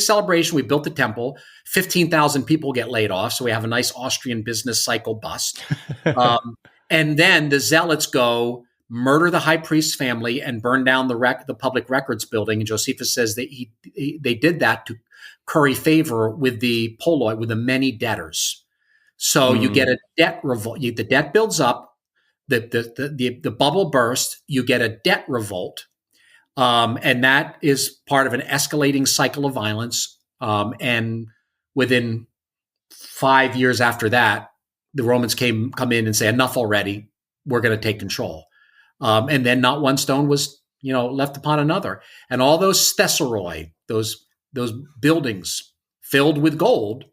celebration. We built the temple. 15,000 people get laid off. So we have a nice Austrian business cycle bust. And then the zealots go murder the high priest's family and burn down the public records building. And Josephus says that they did that to curry favor with the polloi, with the many debtors. So you get a debt revolt. The debt builds up. The bubble bursts. You get a debt revolt, and that is part of an escalating cycle of violence. And within 5 years after that, the Romans come in and say, "Enough already. We're going to take control." And then not one stone was left upon another, and all those thesseroi, those buildings filled with gold,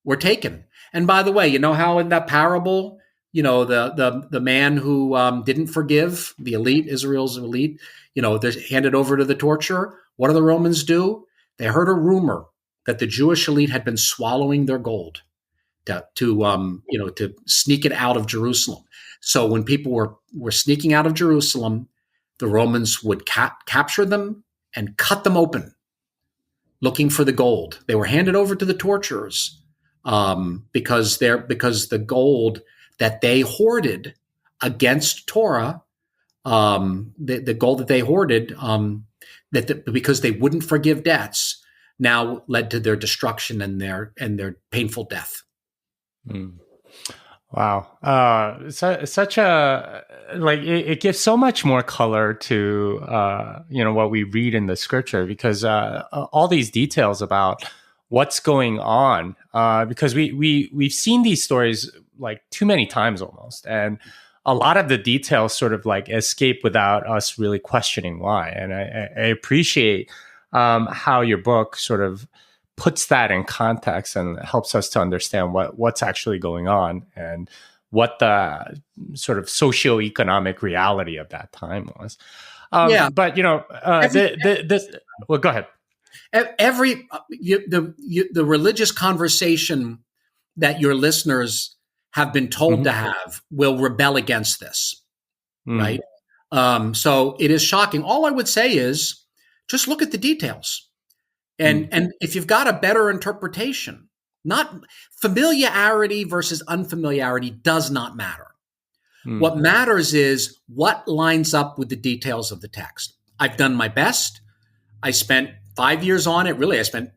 were taken. And by the way, you know how in that parable, the man who didn't forgive the elite, Israel's elite, they're handed over to the torture. What do the Romans do? They heard a rumor that the Jewish elite had been swallowing their gold to sneak it out of Jerusalem. So when people were sneaking out of Jerusalem, the Romans would capture them and cut them open, looking for the gold. They were handed over to the torturers. Because the gold that they hoarded against Torah, the gold that they hoarded, because they wouldn't forgive debts, now led to their destruction and their painful death. Wow, such a it gives so much more color to what we read in the scripture, because all these details about what's going on, because we've seen these stories like too many times almost, and a lot of the details sort of like escape without us really questioning why. And I appreciate how your book sort of puts that in context and helps us to understand what's actually going on and what the sort of socioeconomic reality of that time was. But well, go ahead. The religious conversation that your listeners have been told to have will rebel against this, right? So it is shocking. All I would say is just look at the details. And if you've got a better interpretation, not familiarity versus unfamiliarity does not matter. What matters is what lines up with the details of the text. I've done my best. I spent 5 years on it. Really, I spent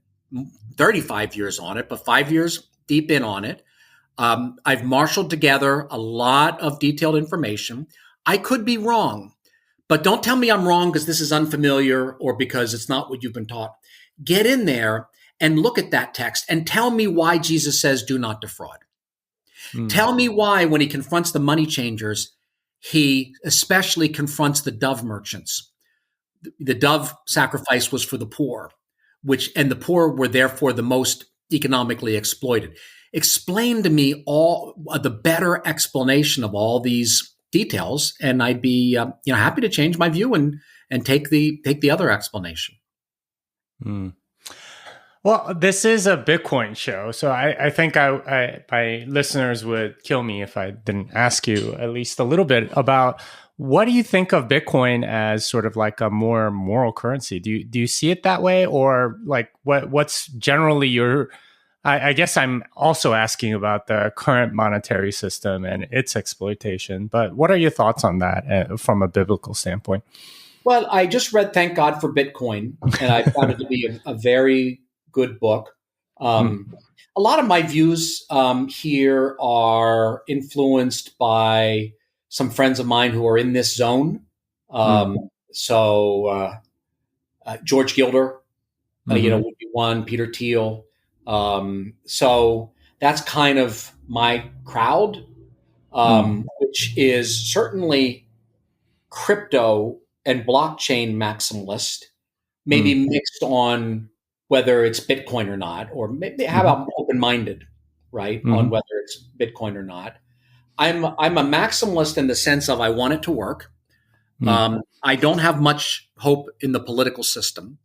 35 years on it, but 5 years deep in on it. I've marshaled together a lot of detailed information. I could be wrong, but don't tell me I'm wrong because this is unfamiliar or because it's not what you've been taught. Get in there and look at that text and tell me why Jesus says, do not defraud. Tell me why, when he confronts the money changers, he especially confronts the dove merchants. The dove sacrifice was for the poor, and the poor were therefore the most economically exploited. Explain to me all the better explanation of all these details, and I'd be happy to change my view and take the other explanation. Well, this is a Bitcoin show, so I think my listeners would kill me if I didn't ask you at least a little bit about what do you think of Bitcoin as sort of like a more moral currency? Do you see it that way, or like what's generally your? I guess I'm also asking about the current monetary system and its exploitation. But what are your thoughts on that from a biblical standpoint? Well, I just read Thank God for Bitcoin, and I found it to be a very good book. A lot of my views here are influenced by some friends of mine who are in this zone. So George Gilder, would be one, Peter Thiel. So that's kind of my crowd, which is certainly crypto and blockchain maximalist, maybe mixed on whether it's Bitcoin or not, or maybe how about open-minded, right, on whether it's Bitcoin or not. I'm a maximalist in the sense of I want it to work. I don't have much hope in the political system.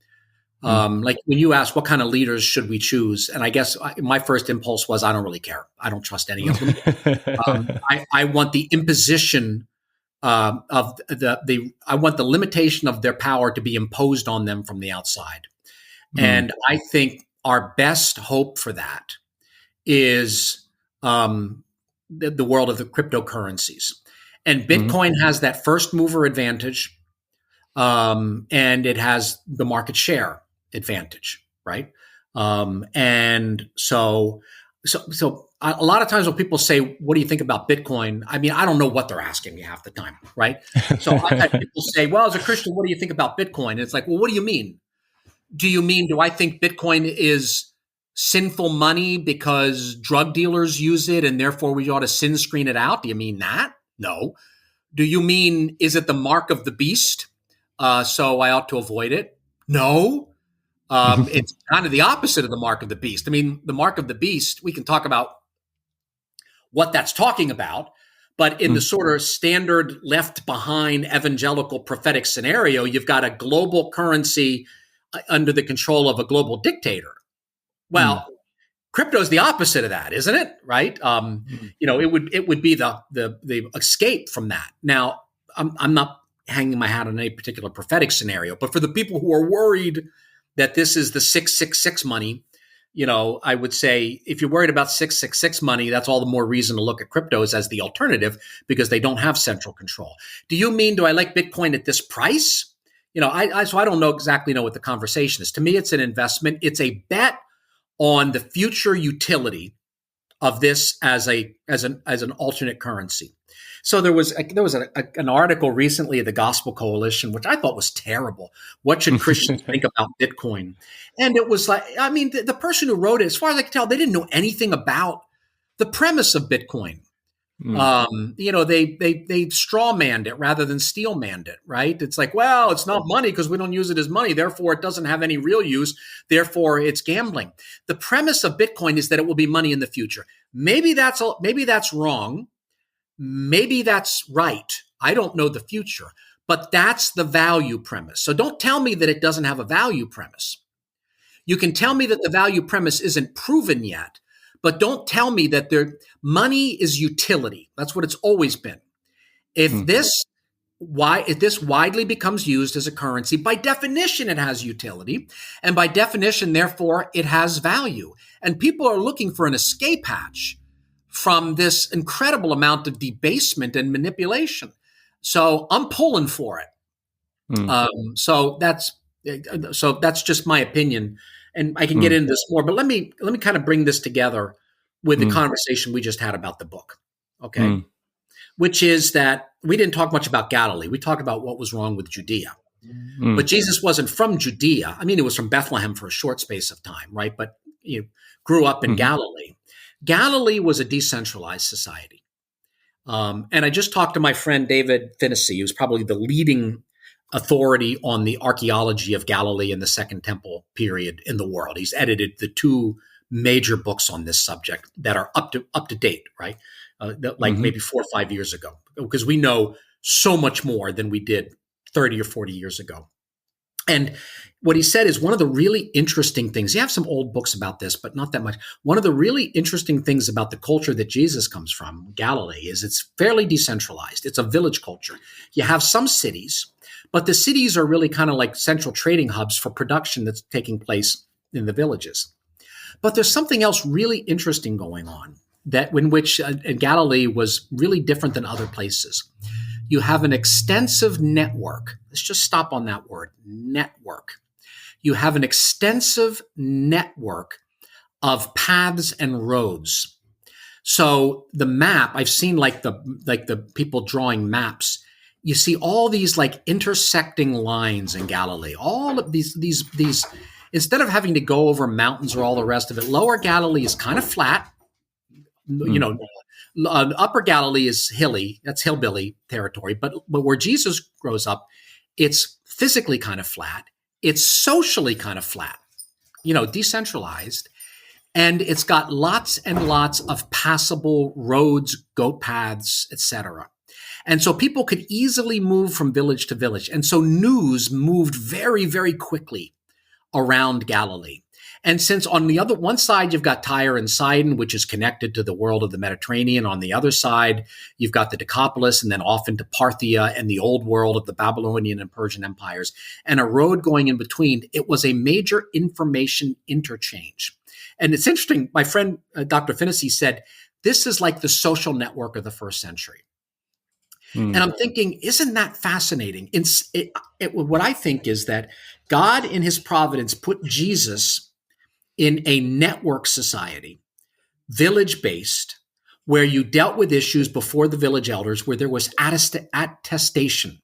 Like when you ask what kind of leaders should we choose, and I guess my first impulse was I don't really care. I don't trust any of them. I want the imposition of I want the limitation of their power to be imposed on them from the outside. And I think our best hope for that is the world of the cryptocurrencies. And Bitcoin has that first mover advantage, and it has the market share advantage, right? And so a lot of times when people say, what do you think about Bitcoin? I mean, I don't know what they're asking me half the time, right? So I've had people say, well, as a Christian, what do you think about Bitcoin? And it's like, well, what do you mean? Do I think Bitcoin is sinful money because drug dealers use it and therefore we ought to sin screen it out? Do you mean that? No. Do you mean, is it the mark of the beast? So I ought to avoid it? No. It's kind of the opposite of the mark of the beast. I mean, the mark of the beast, we can talk about what that's talking about, but in the sort of standard left behind evangelical prophetic scenario, you've got a global currency under the control of a global dictator. Well, crypto is the opposite of that, isn't it? Right? It would be the escape from that. Now, I'm not hanging my hat on any particular prophetic scenario, but for the people who are worried that this is the 666 money, I would say if you're worried about 666 money, that's all the more reason to look at cryptos as the alternative because they don't have central control. Do I like Bitcoin at this price? So I don't exactly know what the conversation is. To me, it's an investment. It's a bet on the future utility of this as an alternate currency. So there was an article recently of the Gospel Coalition, which I thought was terrible. What should Christians think about Bitcoin? And it was like, I mean, the person who wrote it, as far as I can tell, they didn't know anything about the premise of Bitcoin. They straw manned it rather than steel manned it, right? It's like, well, it's not money because we don't use it as money. Therefore, it doesn't have any real use. Therefore, it's gambling. The premise of Bitcoin is that it will be money in the future. Maybe that's wrong. Maybe that's right. I don't know the future, but that's the value premise. So don't tell me that it doesn't have a value premise. You can tell me that the value premise isn't proven yet, but don't tell me that money is utility. That's what it's always been. If this widely becomes used as a currency, by definition, it has utility. And by definition, therefore, it has value. And people are looking for an escape hatch from this incredible amount of debasement and manipulation. So I'm pulling for it. So that's just my opinion. And I can get into this more, but let me kind of bring this together with the conversation we just had about the book. Okay. Which is that we didn't talk much about Galilee. We talked about what was wrong with Judea. But Jesus wasn't from Judea. I mean, he was from Bethlehem for a short space of time, right? But he grew up in Galilee. Galilee was a decentralized society. And I just talked to my friend David Finnessy, who's probably the leading authority on the archaeology of Galilee in the Second Temple period in the world. He's edited the two major books on this subject that are up to date, right? Maybe 4 or 5 years ago, because we know so much more than we did 30 or 40 years ago. And what he said is one of the really interesting things, you have some old books about this, but not that much. One of the really interesting things about the culture that Jesus comes from, Galilee, is it's fairly decentralized. It's a village culture. You have some cities, but the cities are really kind of like central trading hubs for production that's taking place in the villages. But there's something else really interesting going on which Galilee was really different than other places. You have an extensive network. Let's just stop on that word, network. You have an extensive network of paths and roads. So the map, I've seen like the people drawing maps. You see all these like intersecting lines in Galilee. All of these instead of having to go over mountains or all the rest of it, Lower Galilee is kind of flat. Upper Galilee is hilly. That's hillbilly territory. But where Jesus grows up, it's physically kind of flat. It's socially kind of flat, decentralized. And it's got lots and lots of passable roads, goat paths, etc. And so people could easily move from village to village. And so news moved very, very quickly around Galilee. And since on the one side, you've got Tyre and Sidon, which is connected to the world of the Mediterranean. On the other side, you've got the Decapolis and then off into Parthia and the old world of the Babylonian and Persian empires, and a road going in between. It was a major information interchange. And it's interesting. My friend, Dr. Finnessy, said, this is like the social network of the first century. And I'm thinking, isn't that fascinating? What I think is that God in his providence put Jesus in a network society, village-based, where you dealt with issues before the village elders, where there was attestation,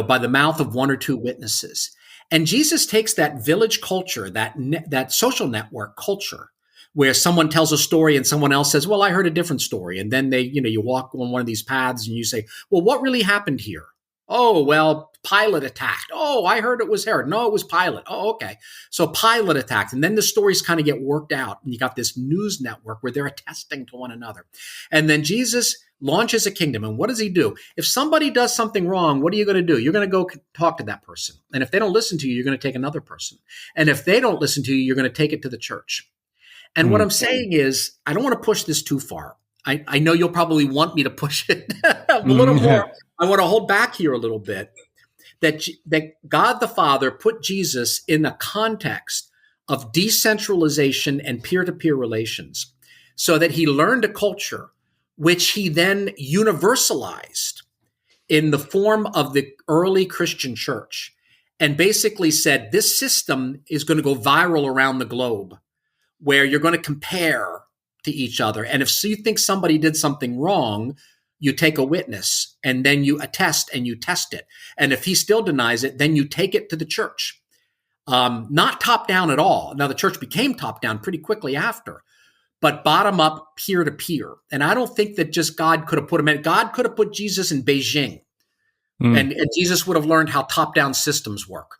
by the mouth of one or two witnesses. And Jesus takes that village culture, that social network culture, where someone tells a story and someone else says, well, I heard a different story. And then you walk on one of these paths and you say, well, what really happened here? Oh, well, Pilate attacked. Oh, I heard it was Herod. No, it was Pilate. Oh, okay. So Pilate attacked. And then the stories kind of get worked out. And you got this news network where they're attesting to one another. And then Jesus launches a kingdom. And what does he do? If somebody does something wrong, what are you going to do? You're going to go talk to that person. And if they don't listen to you, you're going to take another person. And if they don't listen to you, you're going to take it to the church. And what I'm saying is, I don't want to push this too far. I know you'll probably want me to push it a little more. I want to hold back here a little bit. That God the Father put Jesus in the context of decentralization and peer-to-peer relations, so that he learned a culture which he then universalized in the form of the early Christian church, and basically said, this system is going to go viral around the globe, where you're going to compare to each other. And if you think somebody did something wrong, you take a witness and then you attest and you test it. And if he still denies it, then you take it to the church. Not top down at all. Now, the church became top down pretty quickly after, but bottom up, peer to peer. And I don't think that just God could have put him in. God could have put Jesus in Beijing, and Jesus would have learned how top down systems work,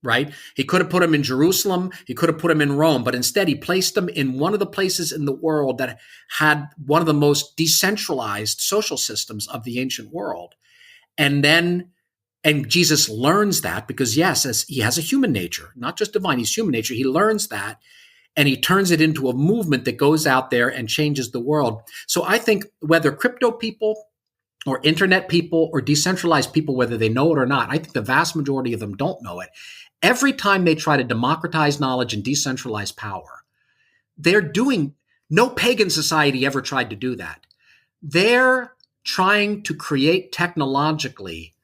right? He could have put him in Jerusalem. He could have put him in Rome, but instead he placed him in one of the places in the world that had one of the most decentralized social systems of the ancient world. And Jesus learns that because, yes, as he has a human nature, not just divine, he's human nature. He learns that and he turns it into a movement that goes out there and changes the world. So I think whether crypto people or internet people or decentralized people, whether they know it or not, I think the vast majority of them don't know it. Every time they try to democratize knowledge and decentralize power, no pagan society ever tried to do that. They're trying to create technologically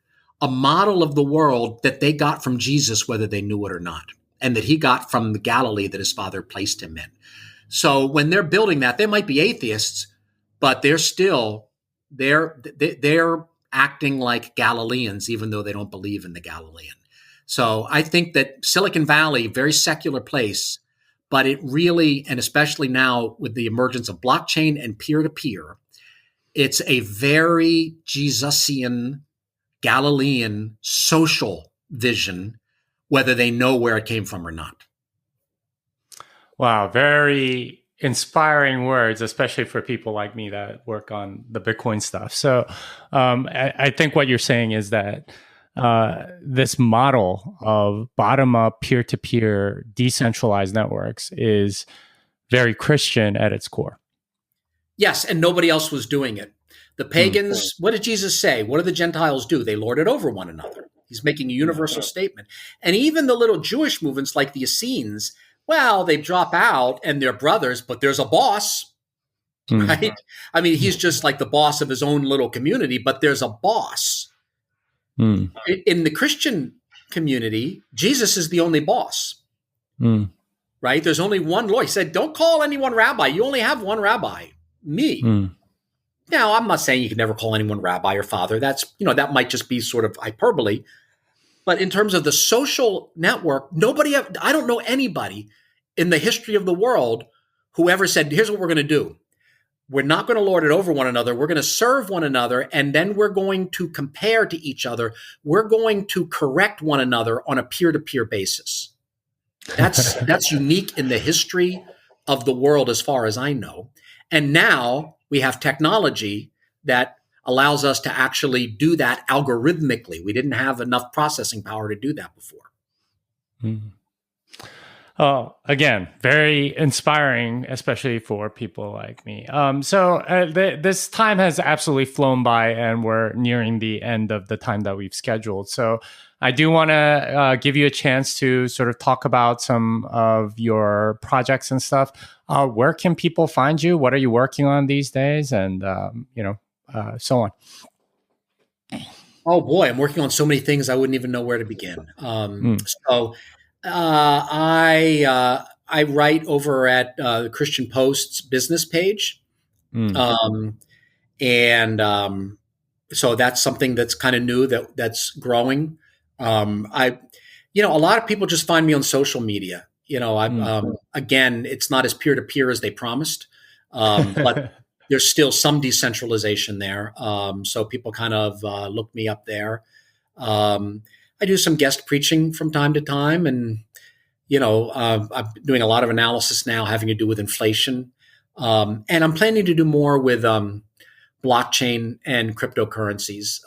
a model of the world that they got from Jesus, whether they knew it or not, and that he got from the Galilee that his father placed him in. So when they're building that, they might be atheists, but they're acting like Galileans, even though they don't believe in the Galilean. So I think that Silicon Valley, very secular place, but it really, and especially now with the emergence of blockchain and peer-to-peer, it's a very Jesusian, Galilean social vision, whether they know where it came from or not. Wow, very inspiring words, especially for people like me that work on the Bitcoin stuff. So I think what you're saying is that this model of bottom-up, peer-to-peer, decentralized networks is very Christian at its core. Yes, and nobody else was doing it. The pagans, what did Jesus say? What do the Gentiles do? They lord it over one another. He's making a universal statement. And even the little Jewish movements like the Essenes, well, they drop out and they're brothers, but there's a boss, right? I mean, he's just like the boss of his own little community, but there's a boss. In the Christian community, Jesus is the only boss, right? There's only one Lord. He said, don't call anyone rabbi. You only have one rabbi, me. Now, I'm not saying you can never call anyone rabbi or father. That's, that might just be sort of hyperbole. But in terms of the social network, I don't know anybody in the history of the world who ever said, here's what we're going to do. We're not going to lord it over one another. We're going to serve one another, and then we're going to compare to each other. We're going to correct one another on a peer-to-peer basis. That's unique in the history of the world as far as I know. And now we have technology that allows us to actually do that algorithmically. We didn't have enough processing power to do that before. Oh, again, very inspiring, especially for people like me. This time has absolutely flown by, and we're nearing the end of the time that we've scheduled. So I do want to give you a chance to sort of talk about some of your projects and stuff. Where can people find you? What are you working on these days? And, so on. Oh boy, I'm working on so many things I wouldn't even know where to begin. I write over at the Christian Post's business page, so that's something that's kind of new that's growing. A lot of people just find me on social media. Again, it's not as peer to peer as they promised, but there's still some decentralization there. So people kind of look me up there. I do some guest preaching from time to time, and I'm doing a lot of analysis now having to do with inflation, and I'm planning to do more with blockchain and cryptocurrencies.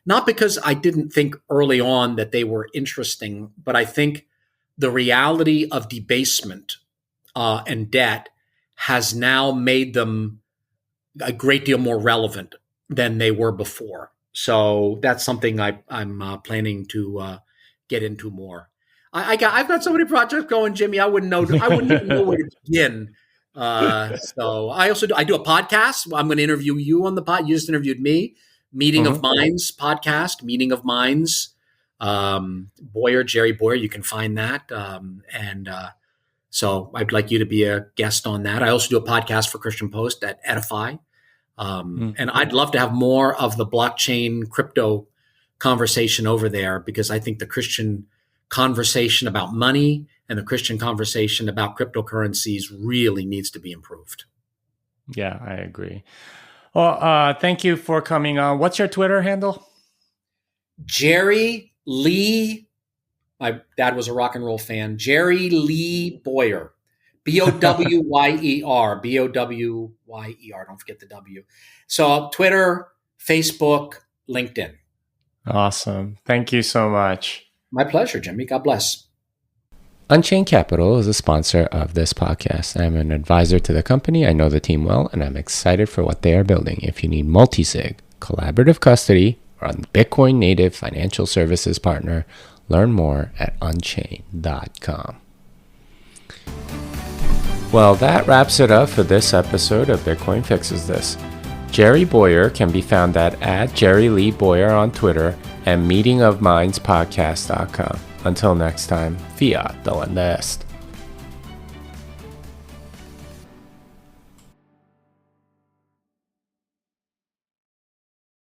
Not because I didn't think early on that they were interesting, but I think the reality of debasement and debt has now made them a great deal more relevant than they were before. So that's something I'm planning to get into more. I've got so many projects going, Jimmy. I wouldn't even know where to begin. So I do a podcast. I'm going to interview you on the pod. You just interviewed me. Meeting of Minds podcast. Meeting of Minds. Bowyer, Jerry Bowyer. You can find that. So I'd like you to be a guest on that. I also do a podcast for Christian Post at Edify. And I'd love to have more of the blockchain crypto conversation over there, because I think the Christian conversation about money and the Christian conversation about cryptocurrencies really needs to be improved. Yeah, I agree. Well, thank you for coming on. What's your Twitter handle? Jerry Lee. My dad was a rock and roll fan. Jerry Lee Bowyer. Bowyer. Bowyer. Don't forget the W. So Twitter, Facebook, LinkedIn. Awesome. Thank you so much. My pleasure, Jimmy. God bless. Unchained Capital is a sponsor of this podcast. I'm an advisor to the company. I know the team well, and I'm excited for what they are building. If you need multi-sig, collaborative custody, or a Bitcoin native financial services partner, learn more at unchained.com. Well, that wraps it up for this episode of Bitcoin Fixes This. Jerry Bowyer can be found at Jerry Lee Bowyer on Twitter and meetingofmindspodcast.com. Until next time, fiat delenda est.